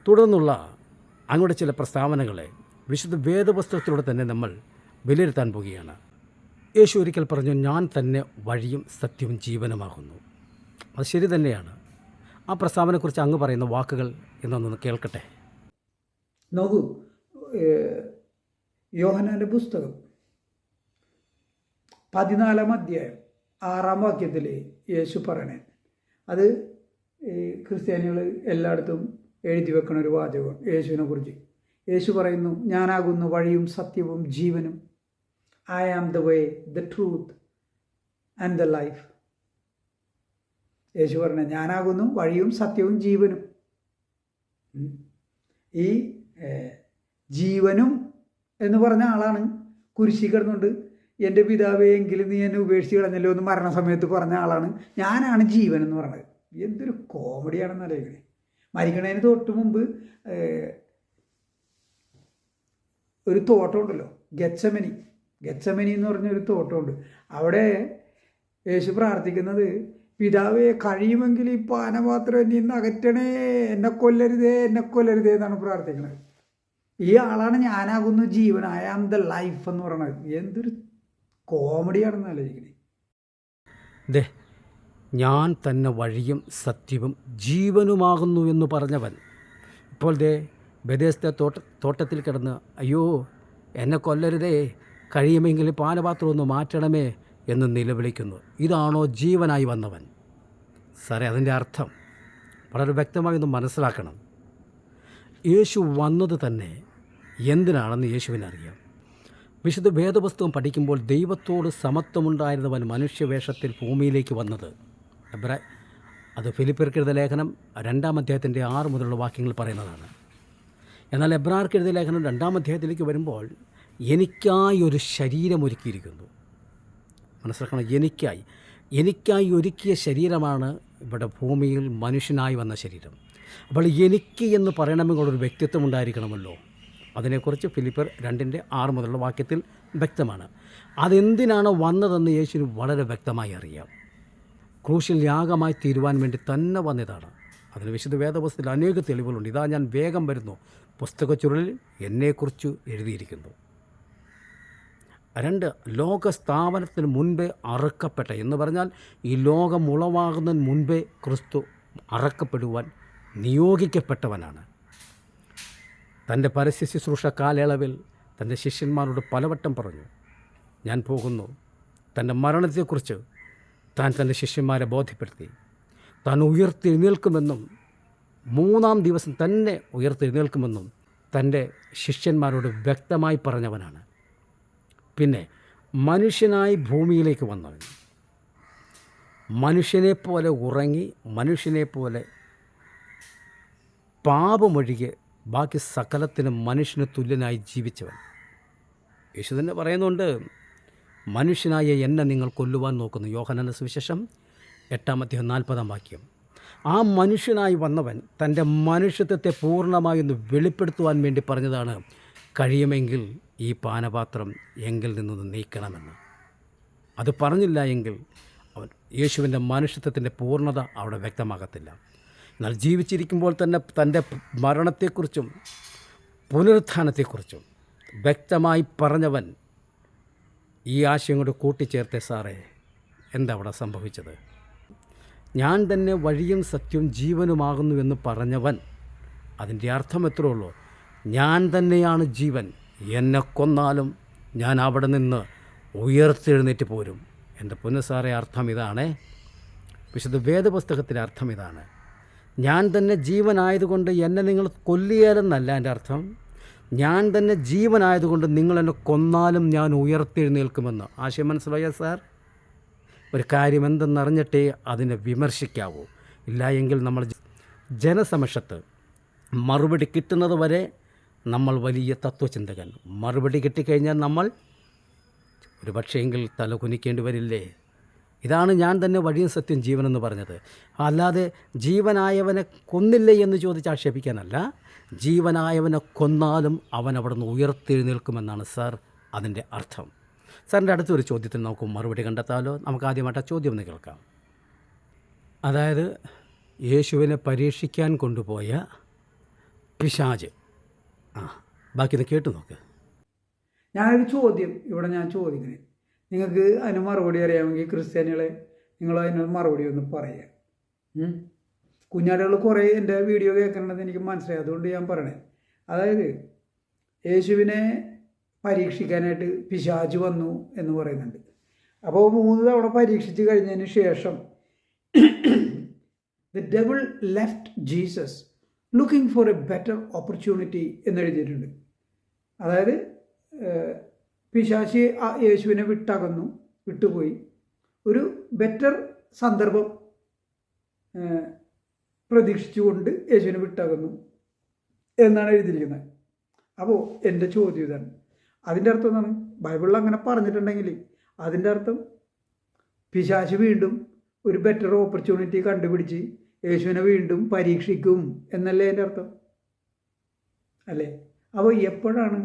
തുടർന്നുള്ള അങ്ങോട്ട് ചില പ്രസ്താവനകളെ വിശുദ്ധ വേദപുസ്തകത്തിലൂടെ തന്നെ നമ്മൾ വിലയിരുത്താൻ പോവുകയാണ്. യേശു ഒരിക്കൽ പറഞ്ഞു, ഞാൻ തന്നെ വഴിയും സത്യവും ജീവനുമാകുന്നു. അത് ശരി തന്നെയാണ്. ആ പ്രസ്താവനയെക്കുറിച്ച് അങ്ങ് പറയുന്ന വാക്കുകൾ എന്നൊന്ന് കേൾക്കട്ടെ.
നോക്കൂ, യോഹന്നാൻ്റെ പുസ്തകം 14-ാം അധ്യായം 6-ാം വാക്യത്തിൽ യേശു പറയണേ, അത് ക്രിസ്ത്യാനികൾ എല്ലായിടത്തും എഴുതി വെക്കണ ഒരു വാചകം യേശുവിനെ കുറിച്ച്. യേശു പറയുന്നു, ഞാനാകുന്നു വഴിയും സത്യവും ജീവനും. I am the way, the truth and the life. യേശു പറഞ്ഞ ഞാനാകുന്നു വഴിയും സത്യവും ജീവനും. ഈ ജീവനും എന്ന് പറഞ്ഞ ആളാണ് കുരിശി കിടന്നുകൊണ്ട് എൻ്റെ പിതാവേ എങ്കിലും നീ എന്നെ ഉപേക്ഷിച്ച് കളഞ്ഞല്ലോ എന്ന് മരണസമയത്ത് പറഞ്ഞ ആളാണ് ഞാനാണ് ജീവൻ എന്ന് പറഞ്ഞത്. എന്തൊരു കോമഡിയാണെന്ന് അറിയിക്കണേ. മരിക്കണതിന് തൊട്ട് മുമ്പ് ഒരു തോട്ടമുണ്ടല്ലോ, ഗെത്സമനി എന്ന് പറഞ്ഞൊരു തോട്ടമുണ്ട്. അവിടെ യേശു പ്രാർത്ഥിക്കുന്നത്, പിതാവേ കഴിയുമെങ്കിൽ ഈ പാനപാത്രം എന്നെ ഇന്ന് അകറ്റണേ, എന്നെ കൊല്ലരുതേ എന്നാണ് പ്രാർത്ഥിക്കുന്നത്. ഈ ആളാണ് ഞാനാകുന്നു ജീവൻ, ഐ ആം ദ ലൈഫ് എന്ന് പറയണത്. എന്തൊരു കോമഡിയാണെന്ന് ആലോചിക്കണേ.
ഞാൻ തന്നെ വഴിയും സത്യവും ജീവനുമാകുന്നു എന്ന് പറഞ്ഞവൻ ഇപ്പോൾ ബെഥേസ്ദ തോട്ടത്തിൽ കിടന്ന് അയ്യോ എന്നെ കൊല്ലരുതേ, കഴിയുമെങ്കിൽ പാനപാത്രം ഒന്ന് മാറ്റണമേ എന്ന് നിലവിളിക്കുന്നു. ഇതാണോ ജീവനായി വന്നവൻ? സാറേ, അതിൻ്റെ അർത്ഥം വളരെ വ്യക്തമായി ഒന്ന് മനസ്സിലാക്കണം. യേശു വന്നത് തന്നെ എന്തിനാണെന്ന് യേശുവിനറിയാം. വിശുദ്ധ വേദപുസ്തകം പഠിക്കുമ്പോൾ ദൈവത്തോട് സമത്വമുണ്ടായിരുന്നവൻ മനുഷ്യവേഷത്തിൽ ഭൂമിയിലേക്ക് വന്നത്, അത് ഫിലിപ്പിയർക്ക് എഴുതിയ ലേഖനം 2-ാം അധ്യായത്തിൻ്റെ 6 മുതലുള്ള വാക്യങ്ങൾ പറയുന്നതാണ്. എന്നാൽ എബ്രായർക്ക് എഴുതിയ ലേഖനം 2-ാം അധ്യായത്തിലേക്ക് വരുമ്പോൾ എനിക്കായി ഒരു ശരീരം ഒരുക്കിയിരിക്കുന്നു. മനസ്സിലാക്കണം, എനിക്കായി ഒരുക്കിയ ശരീരമാണ് ഇവിടെ ഭൂമിയിൽ മനുഷ്യനായി വന്ന ശരീരം. അപ്പോൾ എനിക്ക് എന്ന് പറയണമെങ്കിൽ ഒരു വ്യക്തിത്വം ഉണ്ടായിരിക്കണമല്ലോ. അതിനെക്കുറിച്ച് ഫിലിപ്പിയർ 2-6 മുതലുള്ള വാക്യത്തിൽ വ്യക്തമാണ്. അതെന്തിനാണ് വന്നതെന്ന് യേശുവിന് വളരെ വ്യക്തമായി അറിയാം. ക്രൂശിൽ യാഗമായി തീരുവാൻ വേണ്ടി തന്നെ വന്നതാണ്. അതിന് വിശുദ്ധ വേദപുസ്തകത്തിൽ അനേക തെളിവുകളുണ്ട്. ഇതാ ഞാൻ വേഗം വരുന്നു, പുസ്തകച്ചുരുളിൽ എന്നെക്കുറിച്ച് എഴുതിയിരിക്കുന്നു. 2 ലോകസ്ഥാപനത്തിന് മുൻപേ അറുക്കപ്പെട്ട എന്ന് പറഞ്ഞാൽ ഈ ലോകം ഉളവാകുന്നതിന് മുൻപേ ക്രിസ്തു അറക്കപ്പെടുവാൻ നിയോഗിക്കപ്പെട്ടവനാണ്. തൻ്റെ പരസ്യ ശുശ്രൂഷ കാലയളവിൽ തൻ്റെ ശിഷ്യന്മാരോട് പലവട്ടം പറഞ്ഞു, ഞാൻ പോകുന്നു. തൻ്റെ മരണത്തെക്കുറിച്ച് താൻ തൻ്റെ ശിഷ്യന്മാരെ ബോധ്യപ്പെടുത്തി. താൻ ഉയർത്തെഴുന്നേൽക്കുമെന്നും 3-ാം ദിവസം തന്നെ ഉയർത്തെഴുന്നേൽക്കുമെന്നും തൻ്റെ ശിഷ്യന്മാരോട് വ്യക്തമായി പറഞ്ഞവനാണ്. പിന്നെ മനുഷ്യനായി ഭൂമിയിലേക്ക് വന്നവൻ, മനുഷ്യനെപ്പോലെ ഉറങ്ങി, മനുഷ്യനെപ്പോലെ പാപമൊഴികെ ബാക്കി സകലത്തിനും മനുഷ്യന് തുല്യനായി ജീവിച്ചവൻ. യേശു തന്നെ പറയുന്നുണ്ട്, മനുഷ്യനായ എന്നെ നിങ്ങൾ കൊല്ലുവാൻ നോക്കുന്നു. യോഹന്നാന്റെ സുവിശേഷം 8:40 ആ മനുഷ്യനായി വന്നവൻ തൻ്റെ മനുഷ്യത്വത്തെ പൂർണ്ണമായി ഒന്ന് വെളിപ്പെടുത്തുവാൻ വേണ്ടി പറഞ്ഞതാണ്, കഴിയുമെങ്കിൽ ഈ പാനപാത്രം എങ്കിൽ നിന്നൊന്ന് നീക്കണമെന്ന്. അത് പറഞ്ഞില്ല എങ്കിൽ അവൻ യേശുവിൻ്റെ മനുഷ്യത്വത്തിൻ്റെ പൂർണ്ണത അവിടെ വ്യക്തമാകത്തില്ല. എന്നാൽ ജീവിച്ചിരിക്കുമ്പോൾ തന്നെ തൻ്റെ മരണത്തെക്കുറിച്ചും പുനരുത്ഥാനത്തെക്കുറിച്ചും വ്യക്തമായി പറഞ്ഞവൻ ഈ ആശയം കൊണ്ട് കൂട്ടിച്ചേർത്തെ, സാറേ എന്താ അവിടെ സംഭവിച്ചത്? ഞാൻ തന്നെ വഴിയും സത്യവും ജീവനുമാകുന്നുവെന്ന് പറഞ്ഞവൻ, അതിൻ്റെ അർത്ഥം എത്രയേ ഉള്ളൂ, ഞാൻ തന്നെയാണ് ജീവൻ, എന്നെ കൊന്നാലും ഞാൻ അവിടെ നിന്ന് ഉയർത്തെഴുന്നേറ്റ് പോരും. എൻ്റെ പൊന്നുസാറെ, അർത്ഥം ഇതാണേ, വിശുദ്ധ വേദപുസ്തകത്തിലെ അർത്ഥം ഇതാണ്. ഞാൻ തന്നെ ജീവനായതുകൊണ്ട് എന്നെ നിങ്ങൾ കൊല്ലിയാലെന്നല്ല എൻ്റെ അർത്ഥം. ഞാൻ തന്നെ ജീവനായതുകൊണ്ട് നിങ്ങൾ എന്നെ കൊന്നാലും ഞാൻ ഉയർത്തെഴുന്നേൽക്കുമെന്ന്. ആശയം മനസ്സിലായോ സാർ? ഒരു കാര്യം എന്തെന്നറിഞ്ഞിട്ടേ അതിനെ വിമർശിക്കാവൂ. ഇല്ല എങ്കിൽ നമ്മൾ ജനസമക്ഷത്ത് മറുപടി കിട്ടുന്നത് വരെ നമ്മൾ വലിയ തത്വചിന്തകൻ. മറുപടി കിട്ടിക്കഴിഞ്ഞാൽ നമ്മൾ ഒരു പക്ഷേയെങ്കിൽ തല കുനിക്കേണ്ടി വരില്ലേ? ഇതാണ് ഞാൻ തന്നെ വഴിയും സത്യം ജീവനെന്ന് പറഞ്ഞത്. അല്ലാതെ ജീവനായവനെ കൊന്നില്ലേ എന്ന് ചോദിച്ച് ആക്ഷേപിക്കാനല്ല, ജീവനായവനെ കൊന്നാലും അവൻ അവിടെ നിന്ന് ഉയർത്തെഴുന്നേൽക്കുമെന്നാണ് സാർ അതിൻ്റെ അർത്ഥം. സാറിൻ്റെ അടുത്തൊരു ചോദ്യത്തിന് നമുക്ക് മറുപടി കണ്ടെത്താമല്ലോ. നമുക്ക് ആദ്യമായിട്ട് ആ ചോദ്യം ഒന്ന് കേൾക്കാം. അതായത് യേശുവിനെ പരീക്ഷിക്കാൻ കൊണ്ടുപോയ പിശാച്. ബാക്കി ഇത് കേട്ടു നോക്ക്.
ഞാനൊരു ചോദ്യം ഇവിടെ ഞാൻ ചോദിക്കുന്നത്, നിങ്ങൾക്ക് അതിന് മറുപടി അറിയാമെങ്കിൽ ക്രിസ്ത്യാനികളെ നിങ്ങൾ അതിന് മറുപടി ഒന്ന് പറയുക. കുഞ്ഞാടുകൾ കുറേ എൻ്റെ വീഡിയോ കേൾക്കണമെന്ന് എനിക്ക് മനസ്സിലായി, അതുകൊണ്ട് ഞാൻ പറയണേ. അതായത് യേശുവിനെ പരീക്ഷിക്കാനായിട്ട് പിശാച് വന്നു എന്ന് പറയുന്നുണ്ട്. അപ്പോൾ 3 തവണ പരീക്ഷിച്ച് കഴിഞ്ഞതിന് ശേഷം the devil left Jesus looking for a better opportunity എന്നെഴുതിയിട്ടുണ്ട്. അതായത് പിശാചി യേശുവിനെ വിട്ടുപോയി ഒരു ബെറ്റർ സന്ദർഭം പ്രതീക്ഷിച്ചുകൊണ്ട് യേശുവിനെ വിട്ടകന്നു എന്നാണ് എഴുതിയിരിക്കുന്നത്. അപ്പോൾ എൻ്റെ ചോദ്യം ഇതാണ്, അതിൻ്റെ അർത്ഥം എന്താണ്? ബൈബിളിൽ അങ്ങനെ പറഞ്ഞിട്ടുണ്ടെങ്കിൽ അതിൻ്റെ അർത്ഥം പിശാച് വീണ്ടും ഒരു ബെറ്റർ ഓപ്പർച്യൂണിറ്റി കണ്ടുപിടിച്ച് യേശുവിനെ വീണ്ടും പരീക്ഷിക്കും എന്നല്ലേ എൻ്റെ അർത്ഥം, അല്ലേ? അപ്പോൾ എപ്പോഴാണ്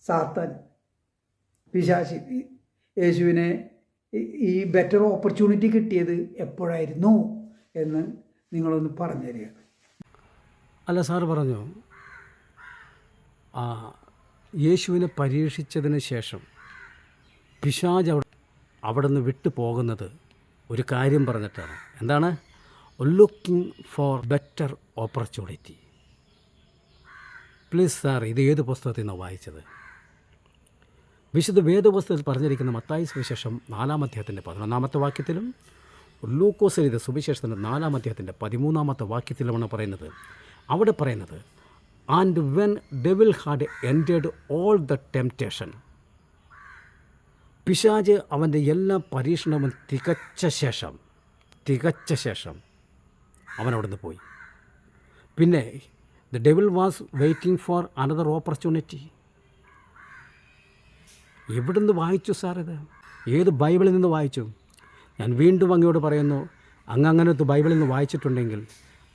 സാത്താൻ പിശാച് യേശുവിനെ ഈ ബെറ്റർ ഓപ്പർച്യൂണിറ്റി കിട്ടിയത് എപ്പോഴായിരുന്നു എന്ന് നിങ്ങളൊന്ന് പറഞ്ഞു തരിക.
അല്ല, സാറ് പറഞ്ഞു യേശുവിനെ പരീക്ഷിച്ചതിന് ശേഷം പിശാച് അവിടെ നിന്ന് വിട്ടു പോകുന്നത് ഒരു കാര്യം പറഞ്ഞിട്ടാണ്. എന്താണ്? Looking for better opportunity. Please sir, ഇത് ഏത് പുസ്തകത്തിൽ നിന്നാണ് വായിച്ചത്? വിശുദ്ധ വേദപുസ്തകത്തിൽ പറഞ്ഞിരിക്കുന്ന മത്തായി സുവിശേഷം 4-ാം അധ്യായത്തിൻ്റെ 11-ാമത്തെ വാക്യത്തിലും ലൂക്കോസ് എഴുതിയ സുവിശേഷത്തിൻ്റെ 4-ാം അധ്യായത്തിൻ്റെ 13-ാമത്തെ വാക്യത്തിലുമാണ് പറയുന്നത്. അവിടെ പറയുന്നത്, and when devil had entered all the temptation, പിശാച് അവൻ്റെ എല്ലാ പരീക്ഷണവും തികച്ച ശേഷം അവൻ അവിടെ നിന്ന് പോയി. പിന്നെ the devil was waiting for another opportunity. എവിടുന്ന് വായിച്ചു സാർ ഇത്? ഏത് ബൈബിളിൽ നിന്ന് വായിച്ചു? ഞാൻ വീണ്ടും അങ്ങയോട് പറയുന്നു, അങ്ങനത്തെ ബൈബിളിൽ നിന്ന് വായിച്ചിട്ടുണ്ടെങ്കിൽ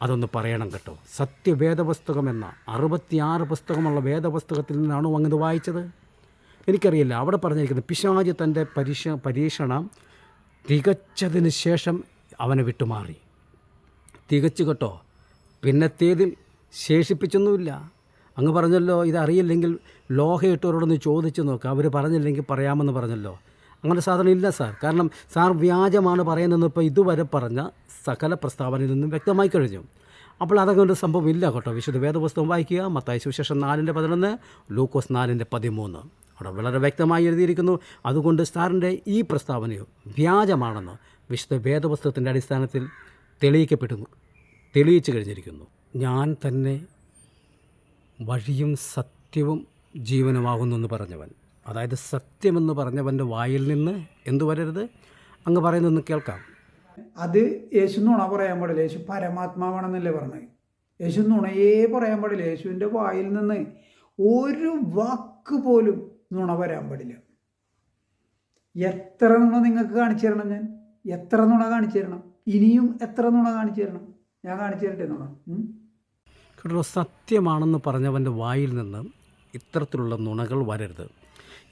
അതൊന്ന് പറയണം കേട്ടോ. സത്യവേദപുസ്തകം എന്ന 66 പുസ്തകമുള്ള വേദപുസ്തകത്തിൽ നിന്നാണോ അങ്ങനെ വായിച്ചത്? എനിക്കറിയില്ല. അവിടെ പറഞ്ഞിരിക്കുന്നത് പിശാച് തൻ്റെ പരീക്ഷണം തികച്ചതിന് ശേഷം അവനെ വിട്ടുമാറി. തികച്ചു കേട്ടോ, പിന്നത്തേതിൽ ശേഷിപ്പിച്ചൊന്നുമില്ല. അങ്ങ് പറഞ്ഞല്ലോ ഇതറിയില്ലെങ്കിൽ ലോഹയിട്ടവരോടൊന്ന് ചോദിച്ചു നോക്കുക, അവർ പറഞ്ഞില്ലെങ്കിൽ പറയാമെന്ന് പറഞ്ഞല്ലോ. അങ്ങനെ സാധനം ഇല്ല സാർ. കാരണം സാർ വ്യാജമാണ് പറയുന്നതെന്ന് ഇപ്പോൾ ഇതുവരെ പറഞ്ഞ സകല പ്രസ്താവനയിൽ നിന്നും വ്യക്തമായി കഴിഞ്ഞു. അപ്പോൾ അതങ്ങനെ ഒരു സംഭവം ഇല്ല കേട്ടോ. വിശുദ്ധ വേദപുസ്തകം വായിക്കുക, മത്തായി സുവിശേഷം 4:11, ലൂക്കോസ് 4:13. അവിടെ വളരെ വ്യക്തമായി എഴുതിയിരിക്കുന്നു. അതുകൊണ്ട് സാറിൻ്റെ ഈ പ്രസ്താവനയോ വ്യാജമാണെന്ന് വിശുദ്ധ വേദപുസ്തകത്തിൻ്റെ അടിസ്ഥാനത്തിൽ തെളിയിച്ചു കഴിഞ്ഞിരിക്കുന്നു. ഞാൻ തന്നെ വഴിയും സത്യവും ജീവനുമാകുന്നു എന്ന് പറഞ്ഞവൻ, അതായത് സത്യമെന്ന് പറഞ്ഞവൻ്റെ വായിൽ നിന്ന് എന്തു വരരുത്? അങ്ങ് പറയുന്നതെന്ന് കേൾക്കാം.
അത് യേശു നുണ പറയാൻ പാടില്ല. യേശു പരമാത്മാവാണെന്നല്ലേ പറഞ്ഞത്. യേശു നുണയേ പറയാൻ പാടില്ല. യേശുവിൻ്റെ വായിൽ നിന്ന് ഒരു വാക്ക് പോലും നുണ വരാൻ പാടില്ല. എത്ര നുണ നിങ്ങൾക്ക് കാണിച്ചു തരണം? ഞാൻ എത്ര നുണ കാണിച്ചു തരണം? ഇനിയും എത്ര നുണ കാണിച്ചു തരണം? ഞാൻ കാണിച്ചു തരട്ടെ നുണ?
കേട്ടോ, സത്യമാണെന്ന് പറഞ്ഞവൻ്റെ വായിൽ നിന്ന് ഇത്തരത്തിലുള്ള നുണകൾ വരരുത്.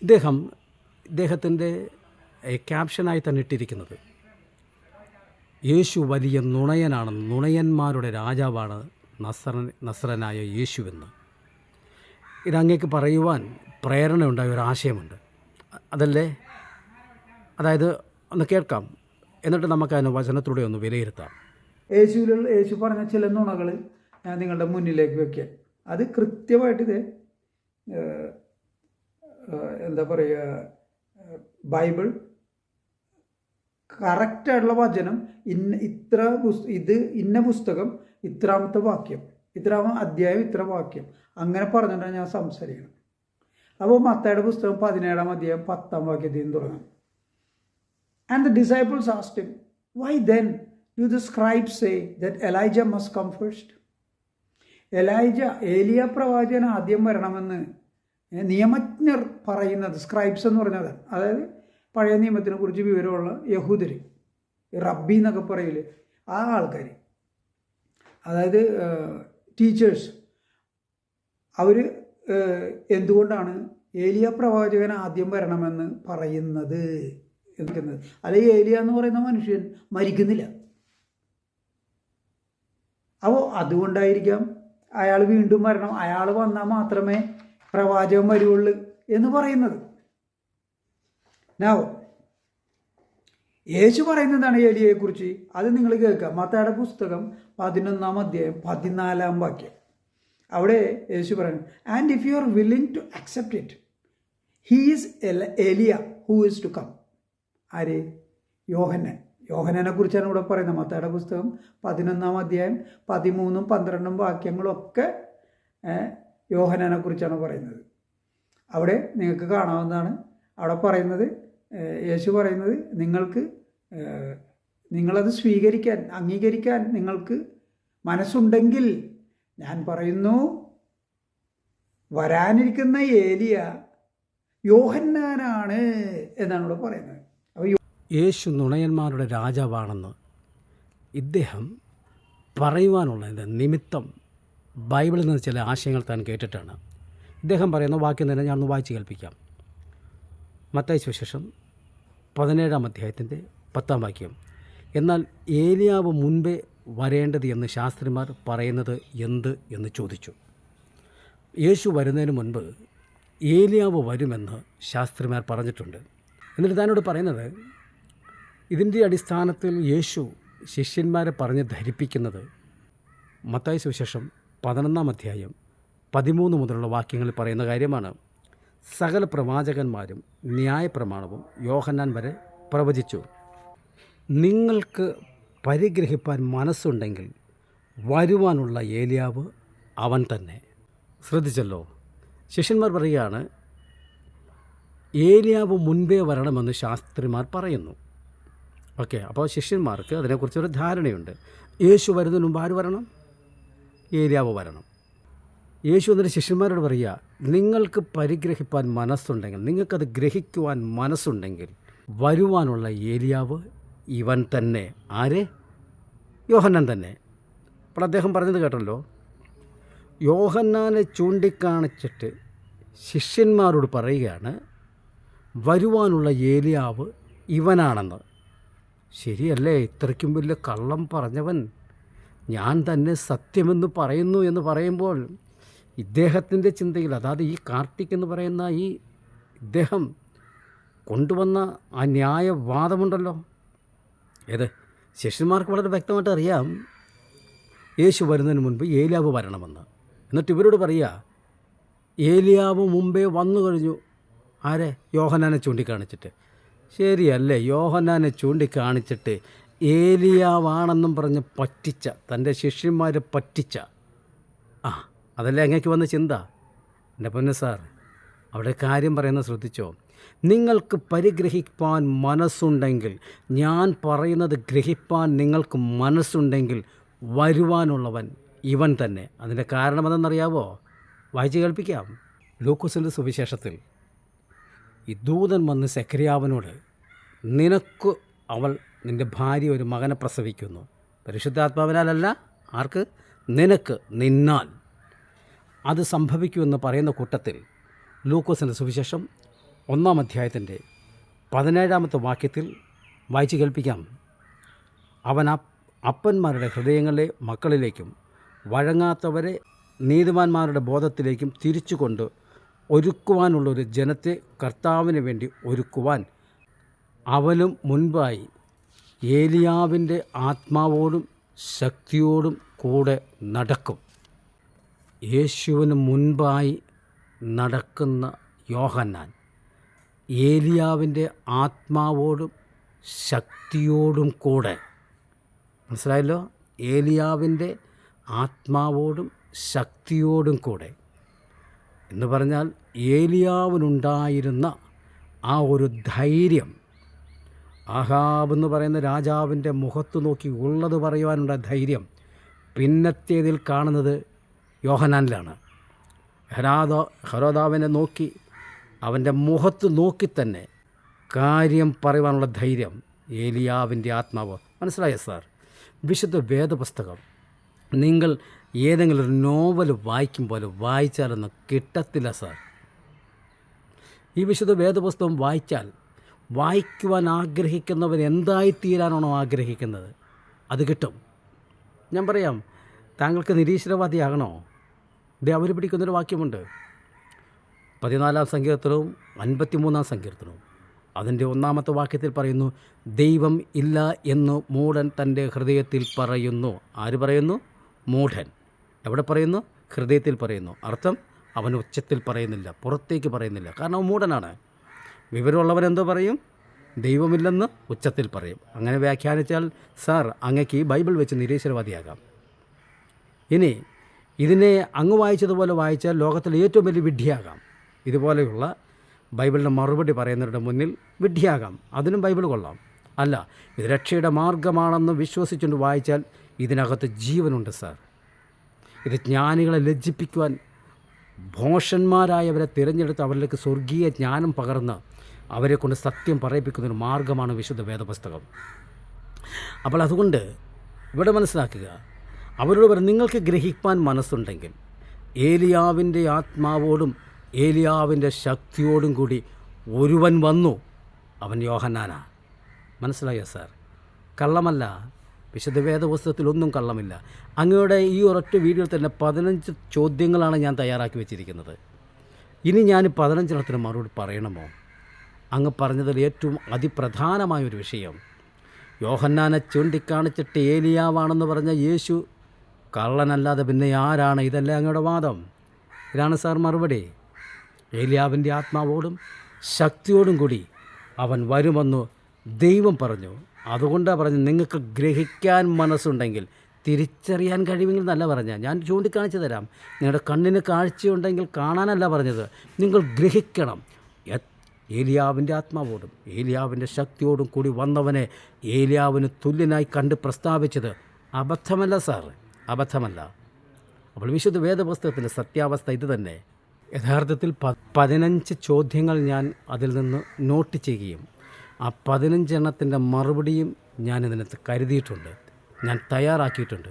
ഇദ്ദേഹത്തിൻ്റെ ക്യാപ്ഷനായി തന്നെ ഇട്ടിരിക്കുന്നത് യേശു വലിയ നുണയനാണെന്ന്, നുണയന്മാരുടെ രാജാവാണ് നസ്രനായ യേശുവെന്ന്. ഇതങ്ങേക്ക് പറയുവാൻ പ്രേരണയുണ്ടായ ഒരാശയമുണ്ട്, അതല്ലേ? അതായത് ഒന്ന് കേൾക്കാം, എന്നിട്ട് നമുക്ക് അതിന് വചനത്തിലൂടെ ഒന്ന് വിലയിരുത്താം.
യേശു പറഞ്ഞ ചില നുണകൾ ഞാൻ നിങ്ങളുടെ മുന്നിലേക്ക് വയ്ക്കാം. അത് കൃത്യമായിട്ട് ഇത് എന്താ പറയുക, ബൈബിൾ കറക്റ്റായിട്ടുള്ള വചനം, ഇന്ന പുസ്തകം ഇത്രാമത്തെ വാക്യം, ഇത്രാമത്തെ അധ്യായം, ഇത്ര വാക്യം, അങ്ങനെ പറഞ്ഞിട്ടാണ് ഞാൻ സംസാരിക്കണം. അപ്പോൾ മത്തായിയുടെ പുസ്തകം 17-ാം അധ്യായം 10-ാം വാക്യത്തിൽ നിന്ന് തുടങ്ങാം. And the disciples asked him, why then do the scribes say that Elijah must come first? ഏലിയ പ്രവാചകൻ ആദ്യം വരണമെന്ന് നിയമജ്ഞർ പറയുന്നത്, സ്ക്രൈബ്സ് എന്ന് പറഞ്ഞത്, അതായത് പഴയ നിയമത്തിനെ കുറിച്ച് വിവരമുള്ള യഹൂദർ, റബ്ബി എന്നൊക്കെ പറയില്ലേ, ആ ആൾക്കാർ, അതായത് ടീച്ചേഴ്സ്, അവർ എന്തുകൊണ്ടാണ് ഏലിയ പ്രവാചകൻ ആദ്യം വരണമെന്ന് പറയുന്നത്? അല്ലെങ്കിൽ ഏലിയ എന്ന് പറയുന്ന മനുഷ്യൻ മരിക്കുന്നില്ല, അപ്പോൾ അതുകൊണ്ടായിരിക്കാം അയാൾ വീണ്ടും വരണം, അയാൾ വന്നാൽ മാത്രമേ പ്രവാചകൻ വരുള്ളൂ എന്ന് പറയുന്നത്. യേശു പറയുന്നതാണ് ഏലിയയെക്കുറിച്ച്. അത് നിങ്ങൾ കേൾക്കുക. മത്തായിയുടെ പുസ്തകം 11-ാം അധ്യായം 14-ാം വാക്യം. അവിടെ യേശു പറയുന്നു, and if you are willing to accept it, he is Elijah who is to come. ആര്? യോഹന്നാനെ കുറിച്ചാണ് ഇവിടെ പറയുന്നത്. മത്തായിയുടെ പുസ്തകം 11-ാം അധ്യായം 13-ഉം 12-ഉം വാക്യങ്ങളൊക്കെ യോഹന്നാനെ കുറിച്ചാണ് പറയുന്നത്. അവിടെ നിങ്ങൾക്ക് കാണാവുന്നതാണ്. അവിടെ പറയുന്നത്, യേശു പറയുന്നത്, നിങ്ങളത് അംഗീകരിക്കാൻ നിങ്ങൾക്ക് മനസ്സുണ്ടെങ്കിൽ ഞാൻ പറയുന്നു, വരാനിരിക്കുന്ന ഏലിയ യോഹന്നാനാണ് എന്നാണ് ഇവിടെ പറയുന്നത്. അപ്പോൾ
യേശു നുണയന്മാരുടെ രാജാവാണെന്ന് ഇദ്ദേഹം പറയുവാനുള്ള നിമിത്തം ബൈബിളിൽ നിന്ന് ചില ആശയങ്ങൾ താൻ കേട്ടിട്ടാണ്. ഇദ്ദേഹം പറയുന്ന വാക്യം തന്നെ ഞാനൊന്ന് വായിച്ച് കേൾപ്പിക്കാം. മത്തായി സുവിശേഷം 17-ാം അധ്യായത്തിൻ്റെ 10-ാം വാക്യം. എന്നാൽ ഏലിയാവ് മുൻപേ വരേണ്ടത് എന്ന് ശാസ്ത്രിമാർ പറയുന്നത് എന്ത് എന്ന് ചോദിച്ചു. യേശു വരുന്നതിന് മുൻപ് ഏലിയാവ് വരുമെന്ന് ശാസ്ത്രിമാർ പറഞ്ഞിട്ടുണ്ട്. എന്നിട്ട് താനോട് പറയുന്നത്, ഇതിൻ്റെ അടിസ്ഥാനത്തിൽ യേശു ശിഷ്യന്മാരെ പറഞ്ഞ് ധരിപ്പിക്കുന്നത് മത്തായി സുവിശേഷം 11-ാം അധ്യായം 13 മുതലുള്ള വാക്യങ്ങളിൽ പറയുന്ന കാര്യമാണ്. സകല പ്രവാചകന്മാരും ന്യായപ്രമാണവും യോഹന്നാൻ വരെ പ്രവചിച്ചു. നിങ്ങൾക്ക് പരിഗ്രഹിപ്പാൻ മനസ്സുണ്ടെങ്കിൽ വരുവാനുള്ള ഏലിയാവ് അവൻ തന്നെ. ശ്രദ്ധിച്ചല്ലോ, ശിഷ്യന്മാർ പറയുകയാണ്, ഏലിയാവ് മുൻപേ വരണമെന്ന് ശാസ്ത്രിമാർ പറയുന്നു. ഓക്കെ, അപ്പോൾ ശിഷ്യന്മാർക്ക് അതിനെക്കുറിച്ചൊരു ധാരണയുണ്ട്. യേശു വരുന്നതിന് മുമ്പ് ആര് വരണം? ഏലിയാവ് വരണം. യേശു എന്നിട്ട് ശിഷ്യന്മാരോട് പറയുക, നിങ്ങൾക്ക് പരിഗ്രഹിപ്പാൻ മനസ്സുണ്ടെങ്കിൽ, നിങ്ങൾക്കത് ഗ്രഹിക്കുവാൻ മനസ്സുണ്ടെങ്കിൽ വരുവാനുള്ള ഏലിയാവ് ഇവൻ തന്നെ. ആര്? യോഹന്നാൻ തന്നെ. അപ്പോൾ അദ്ദേഹം പറഞ്ഞത് കേട്ടല്ലോ, യോഹന്നാനെ ചൂണ്ടിക്കാണിച്ചിട്ട് ശിഷ്യന്മാരോട് പറയുകയാണ്, വരുവാനുള്ള ഏലിയാവ് ഇവനാണെന്ന്. ശരിയല്ലേ? ഇത്രയ്ക്കും വലിയ കള്ളം പറഞ്ഞവൻ ഞാൻ തന്നെ സത്യമെന്ന് പറയുന്നു എന്ന് പറയുമ്പോൾ ഇദ്ദേഹത്തിൻ്റെ ചിന്തയിൽ, അതായത് ഈ കാർത്തിക് എന്ന് പറയുന്ന ഈ ഇദ്ദേഹം കൊണ്ടുവന്ന ആ ന്യായവാദമുണ്ടല്ലോ, ഏത് ശിഷ്യന്മാർക്ക് വളരെ വ്യക്തമായിട്ട് അറിയാം യേശു വരുന്നതിന് മുൻപ് ഏലിയാവ് വരണമെന്ന്. എന്നിട്ട് ഇവരോട് പറയുക, ഏലിയാവ് മുമ്പേ വന്നു കഴിഞ്ഞു. ആരെ? യോഹന്നാനെ ചൂണ്ടിക്കാണിച്ചിട്ട്. ശരിയല്ലേ? യോഹന്നാനെ ചൂണ്ടിക്കാണിച്ചിട്ട് ഏലിയാവാണെന്നും പറഞ്ഞ് പറ്റിച്ച, തൻ്റെ ശിഷ്യന്മാരെ പറ്റിച്ച, അതല്ലേ അങ്ങേക്ക് വന്ന ചിന്ത. എൻ്റെ പൊന്നു സാർ, അവിടെ കാര്യം പറയുന്നത് ശ്രദ്ധിച്ചോ. നിങ്ങൾക്ക് പരിഗ്രഹിപ്പാൻ മനസ്സുണ്ടെങ്കിൽ, ഞാൻ പറയുന്നത് ഗ്രഹിപ്പാൻ നിങ്ങൾക്ക് മനസ്സുണ്ടെങ്കിൽ വരുവാനുള്ളവൻ ഇവൻ തന്നെ. അതിൻ്റെ കാരണം എന്തെന്നറിയാവോ? വായിച്ച് കേൾപ്പിക്കാം. ലൂക്കോസിൻ്റെ സുവിശേഷത്തിൽ ഈ ദൂതൻ വന്ന് സെഖര്യാവിനോട്, നിനക്ക് നിൻ്റെ ഭാര്യ ഒരു മകനെ പ്രസവിക്കുന്നു, പരിശുദ്ധാത്മാവിനാലല്ല, ആർക്ക്? നിനക്ക്, നിന്നാൽ അത് സംഭവിക്കുമെന്ന് പറയുന്ന കൂട്ടത്തിൽ ലൂക്കോസിൻ്റെ സുവിശേഷം 1-ാം അധ്യായത്തിൻ്റെ 17-ാമത്തെ വാക്യത്തിൽ വായിച്ച് കേൾപ്പിക്കാം. അവൻ അപ്പന്മാരുടെ ഹൃദയങ്ങളെ മക്കളിലേക്കും വഴങ്ങാത്തവരെ നീതിമാന്മാരുടെ ബോധത്തിലേക്കും തിരിച്ചുകൊണ്ട് ഒരുക്കുവാനുള്ളൊരു ജനത്തെ കർത്താവിന് വേണ്ടി ഒരുക്കുവാൻ അവനും മുൻപായി ഏലിയാവിൻ്റെ ആത്മാവോടും ശക്തിയോടും കൂടെ നടക്കും. യേശുവിന് മുൻപായി നടക്കുന്ന യോഹന്നാൻ ഏലിയാവിൻ്റെ ആത്മാവോടും ശക്തിയോടും കൂടെ, മനസ്സിലായല്ലോ? ഏലിയാവിൻ്റെ ആത്മാവോടും ശക്തിയോടും കൂടെ എന്ന് പറഞ്ഞാൽ ഏലിയാവിനുണ്ടായിരുന്ന ആ ഒരു ധൈര്യം, ആഹാബ് എന്ന് പറയുന്ന രാജാവിൻ്റെ മുഖത്ത് നോക്കി ഉള്ളത് പറയുവാനുള്ള ധൈര്യം പിന്നത്തേതിൽ കാണുന്നത് യോഹന്നാനിലാണ്. ഹെരോദാവിനെ നോക്കി, അവൻ്റെ മുഖത്ത് നോക്കി തന്നെ കാര്യം പറയുവാനുള്ള ധൈര്യം ഏലിയാവിൻ്റെ ആത്മാവ്. മനസ്സിലായോ സാർ? വിശുദ്ധ വേദപുസ്തകം നിങ്ങൾ ഏതെങ്കിലും ഒരു നോവൽ വായിക്കും പോലെ വായിച്ചാലൊന്നും കിട്ടത്തില്ല സാർ. ഈ വിശുദ്ധ വേദപുസ്തകം വായിച്ചാൽ വായിക്കുവാൻ ആഗ്രഹിക്കുന്നവൻ എന്തായിത്തീരാനാണോ ആഗ്രഹിക്കുന്നത് അത് കിട്ടും. ഞാൻ പറയാം, താങ്കൾക്ക് നിരീശ്വരവാദിയാകണോ? അവർ പിടിക്കുന്നൊരു വാക്യമുണ്ട്, 14-ാം സങ്കീർത്തനവും 53-ാം സങ്കീർത്തനവും. അതിൻ്റെ 1-ാമത്തെ വാക്യത്തിൽ പറയുന്നു, ദൈവം ഇല്ല എന്ന് മൂഢൻ തൻ്റെ ഹൃദയത്തിൽ പറയുന്നു. ആര് പറയുന്നു? മൂഢൻ. എവിടെ പറയുന്നു? ഹൃദയത്തിൽ പറയുന്നു. അർത്ഥം, അവൻ ഉച്ചത്തിൽ പറയുന്നില്ല, പുറത്തേക്ക് പറയുന്നില്ല, കാരണം അവൻ മൂഢനാണ്. വിവരമുള്ളവൻ എന്തോ പറയും? ദൈവമില്ലെന്ന് ഉച്ചത്തിൽ പറയും. അങ്ങനെ വ്യാഖ്യാനിച്ചാൽ സാർ അങ്ങക്ക് ഈ ബൈബിൾ വെച്ച് നിരീശ്വരവാദിയാകാം. ഇനി ഇതിനെ അങ്ങ് വായിച്ചതുപോലെ വായിച്ചാൽ ലോകത്തിലെ ഏറ്റവും വലിയ വിഡ്ഢിയാകാം. ഇതുപോലെയുള്ള ബൈബിളിൻ്റെ മറുപടി പറയുന്നവരുടെ മുന്നിൽ വിഡ്ഢിയാകാം. അതിനും ബൈബിൾ കൊള്ളാം. അല്ല, ഇത് രക്ഷയുടെ മാർഗമാണെന്ന് വിശ്വസിച്ചുകൊണ്ട് വായിച്ചാൽ ഇതിനകത്ത് ജീവനുണ്ട് സാർ. ഇത് ജ്ഞാനികളെ ലജ്ജിപ്പിക്കുവാൻ ഭോഷന്മാരായവരെ തിരഞ്ഞെടുത്ത് അവരിലേക്ക് സ്വർഗീയ ജ്ഞാനം പകർന്ന് അവരെ കൊണ്ട് സത്യം പറയിപ്പിക്കുന്നൊരു മാർഗമാണ് വിശുദ്ധ വേദപുസ്തകം. അപ്പോൾ അതുകൊണ്ട് ഇവിടെ മനസ്സിലാക്കുക, അവരോട് പറയും, നിങ്ങൾക്ക് ഗ്രഹിപ്പാൻ മനസ്സുണ്ടെങ്കിൽ ഏലിയാവിൻ്റെ ആത്മാവോടും ഏലിയാവിൻ്റെ ശക്തിയോടും കൂടി ഒരുവൻ വന്നു, അവൻ യോഹന്നാനാ. മനസ്സിലായോ സാർ? കള്ളമല്ല, വിശുദ്ധ വേദപുസ്തകത്തിലൊന്നും കള്ളമില്ല. അങ്ങയുടെ ഈ ഒരൊറ്റ വീഡിയോയിൽ തന്നെ 15 ചോദ്യങ്ങളാണ് ഞാൻ തയ്യാറാക്കി വെച്ചിരിക്കുന്നത്. ഇനി ഞാൻ 15 മറുപടി പറയണമോ? അങ്ങ് പറഞ്ഞതിൽ ഏറ്റവും അതിപ്രധാനമായൊരു വിഷയം, യോഹന്നാനെ ചൂണ്ടിക്കാണിച്ചിട്ട് ഏലിയാവാണെന്ന് പറഞ്ഞ യേശു കള്ളനല്ലാതെ പിന്നെ ആരാണ്? ഇതല്ലേ അങ്ങയുടെ വാദം? ഇതാണ് സാർ മറുപടി. ഏലിയാവിൻ്റെ ആത്മാവോടും ശക്തിയോടും കൂടി അവൻ വരുമെന്ന് ദൈവം പറഞ്ഞു. അതുകൊണ്ടാണ് പറഞ്ഞു, നിങ്ങൾക്ക് ഗ്രഹിക്കാൻ മനസ്സുണ്ടെങ്കിൽ, തിരിച്ചറിയാൻ കഴിയുമെങ്കിൽ എന്നല്ല പറഞ്ഞ, ഞാൻ ചൂണ്ടിക്കാണിച്ചു തരാം. നിങ്ങളുടെ കണ്ണിന് കാഴ്ചയുണ്ടെങ്കിൽ കാണാനല്ല പറഞ്ഞത്, നിങ്ങൾ ഗ്രഹിക്കണം. ഏലിയാവിൻ്റെ ആത്മാവോടും ഏലിയാവിൻ്റെ ശക്തിയോടും കൂടി വന്നവനെ ഏലിയാവിന് തുല്യനായി കണ്ട് പ്രസ്താവിച്ചത് അബദ്ധമല്ല സാർ, അബദ്ധമല്ല. അപ്പോൾ വിശുദ്ധ വേദപുസ്തകത്തിൻ്റെ സത്യാവസ്ഥ ഇത് തന്നെ. യഥാർത്ഥത്തിൽ 15 ചോദ്യങ്ങൾ ഞാൻ അതിൽ നിന്ന് നോട്ട് ചെയ്യുകയും ആ 15 എണ്ണത്തിൻ്റെ മറുപടിയും ഞാനിതിനകത്ത് കരുതിയിട്ടുണ്ട്, ഞാൻ തയ്യാറാക്കിയിട്ടുണ്ട്.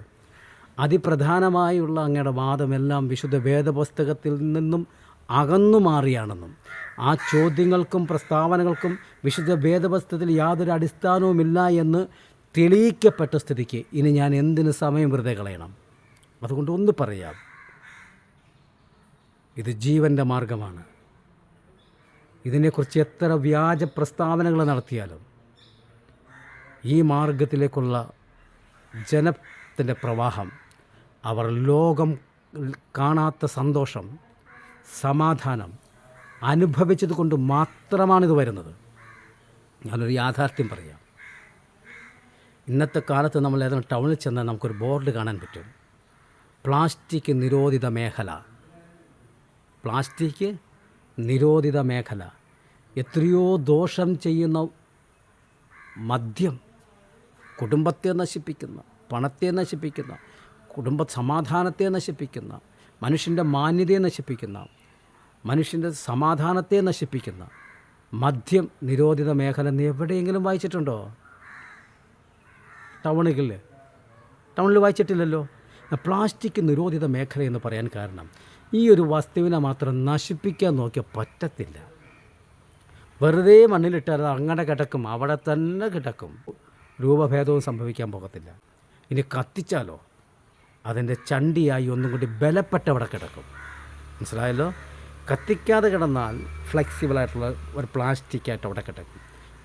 അതിപ്രധാനമായുള്ള അങ്ങയുടെ വാദമെല്ലാം വിശുദ്ധ വേദപുസ്തകത്തിൽ നിന്നും അകന്നു മാറിയാണെന്നും ആ ചോദ്യങ്ങൾക്കും പ്രസ്താവനകൾക്കും വിശുദ്ധ വേദപുസ്തകത്തിൽ യാതൊരു അടിസ്ഥാനവുമില്ല എന്ന് തെളിയിക്കപ്പെട്ട സ്ഥിതിക്ക് ഇനി ഞാൻ എന്തിന് സമയം വെറുതെ കളയണം? അതുകൊണ്ട് ഒന്ന് പറയാം, ഇത് ജീവൻ്റെ മാർഗമാണ്. ഇതിനെക്കുറിച്ച് എത്ര വ്യാജ പ്രസ്താവനകൾ നടത്തിയാലും ഈ മാർഗത്തിലേക്കുള്ള ജനത്തിൻ്റെ പ്രവാഹം, അവർ ലോകം കാണാത്ത സന്തോഷം, സമാധാനം അനുഭവിച്ചത് കൊണ്ട് മാത്രമാണിത് വരുന്നത്. ഞാനൊരു യാഥാർത്ഥ്യം പറയാം. ഇന്നത്തെ കാലത്ത് നമ്മൾ ഏതെങ്കിലും ടൗണിൽ ചെന്നാൽ നമുക്കൊരു ബോർഡ് കാണാൻ പറ്റും, പ്ലാസ്റ്റിക് നിരോധിത മേഖല. പ്ലാസ്റ്റിക് നിരോധിത മേഖല. എത്രയോ ദോഷം ചെയ്യുന്ന മദ്യം കുടുംബത്തെ നശിപ്പിക്കുന്ന, പണത്തെ നശിപ്പിക്കുന്ന, കുടുംബ സമാധാനത്തെ നശിപ്പിക്കുന്ന, മനുഷ്യൻ്റെ മാന്യതയെ നശിപ്പിക്കുന്ന, മനുഷ്യൻ്റെ സമാധാനത്തെ നശിപ്പിക്കുന്ന മദ്യം നിരോധിത മേഖല നീ എവിടെയെങ്കിലും വായിച്ചിട്ടുണ്ടോ? ടൗണിൽ വായിച്ചിട്ടില്ലല്ലോ. പ്ലാസ്റ്റിക് നിരോധിത മേഖല എന്ന് പറയാൻ കാരണം ഈ ഒരു വസ്തുവിനെ മാത്രം നശിപ്പിക്കാൻ നോക്കിയാൽ പറ്റത്തില്ല. വെറുതെ മണ്ണിലിട്ടാൽ അത് അങ്ങനെ കിടക്കും, അവിടെ തന്നെ കിടക്കും, രൂപഭേദവും സംഭവിക്കാൻ പോകത്തില്ല. ഇനി കത്തിച്ചാലോ അതിൻ്റെ ചണ്ടിയായി ഒന്നും കൂടി ബലപ്പെട്ടവിടെ കിടക്കും. മനസ്സിലായല്ലോ? കത്തിക്കാതെ കിടന്നാൽ ഫ്ലെക്സിബിളായിട്ടുള്ള ഒരു പ്ലാസ്റ്റിക്കായിട്ട് അവിടെ കിടക്കും.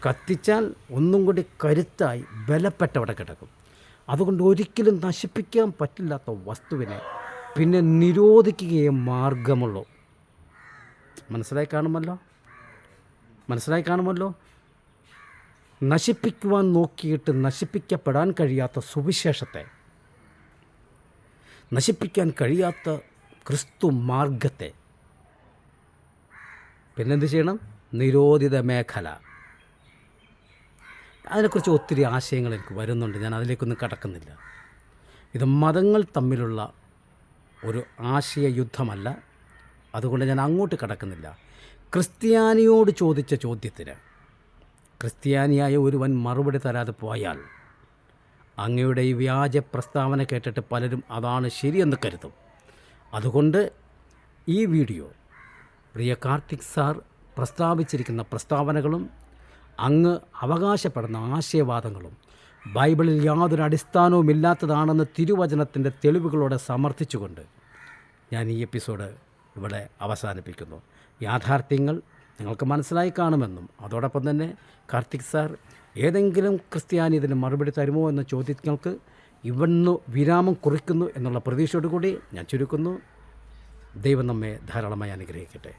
കത്തിച്ചാൽ ഒന്നും കൂടി കരുത്തായി ബലപ്പെട്ടവിടെ കിടക്കും. അതുകൊണ്ട് ഒരിക്കലും നശിപ്പിക്കാൻ പറ്റില്ലാത്ത വസ്തുവിനെ പിന്നെ നിരോധിക്കുകയേ മാർഗമുള്ളൂ. മനസ്സിലായി കാണുമല്ലോ. നശിപ്പിക്കുവാൻ നോക്കിയിട്ട് നശിപ്പിക്കപ്പെടാൻ കഴിയാത്ത സുവിശേഷത്തെ, നശിപ്പിക്കാൻ കഴിയാത്ത ക്രിസ്തു മാർഗത്തെ പിന്നെന്ത് ചെയ്യണം? നിരോധിത മേഖല. അതിനെക്കുറിച്ച് ഒത്തിരി ആശയങ്ങൾ എനിക്ക് വരുന്നുണ്ട്, ഞാൻ അതിലേക്കൊന്നും കടക്കുന്നില്ല. ഇത് മതങ്ങൾ തമ്മിലുള്ള ഒരു ആശയ യുദ്ധമല്ല, അതുകൊണ്ട് ഞാൻ അങ്ങോട്ട് കടക്കുന്നില്ല. ക്രിസ്ത്യാനിയോട് ചോദിച്ച ചോദ്യത്തിന് ക്രിസ്ത്യാനിയായ ഒരുവൻ മറുപടി തരാതെ പോയാൽ അങ്ങയുടെ ഈ വ്യാജ പ്രസ്താവന കേട്ടിട്ട് പലരും അതാണ് ശരിയെന്ന് കരുതും. അതുകൊണ്ട് ഈ വീഡിയോ പ്രിയ കാർത്തിക് സാർ പ്രസ്താവിച്ചിരിക്കുന്ന പ്രസ്താവനകളും അങ്ങ് അവകാശപ്പെടുന്ന ആശയവാദങ്ങളും ബൈബിളിൽ യാതൊരു അടിസ്ഥാനവും ഇല്ലാത്തതാണെന്ന് തിരുവചനത്തിൻ്റെ തെളിവുകളോടെ സമർത്ഥിച്ചുകൊണ്ട് ഞാൻ ഈ എപ്പിസോഡ് ഇവിടെ അവസാനിപ്പിക്കുന്നു. യാഥാർത്ഥ്യങ്ങൾ നിങ്ങൾക്ക് മനസ്സിലായി കാണുമെന്നും അതോടൊപ്പം തന്നെ കാർത്തിക് സാർ ഏതെങ്കിലും ക്രിസ്ത്യാനി ഇതിന് മറുപടി തരുമോ എന്ന ചോദ്യങ്ങൾക്ക് ഇവന്ന് വിരാമം കുറിക്കുന്നു എന്നുള്ള പ്രതീക്ഷയോടുകൂടി ഞാൻ ചുരുക്കുന്നു. ദൈവം നമ്മെ ധാരാളമായി അനുഗ്രഹിക്കട്ടെ.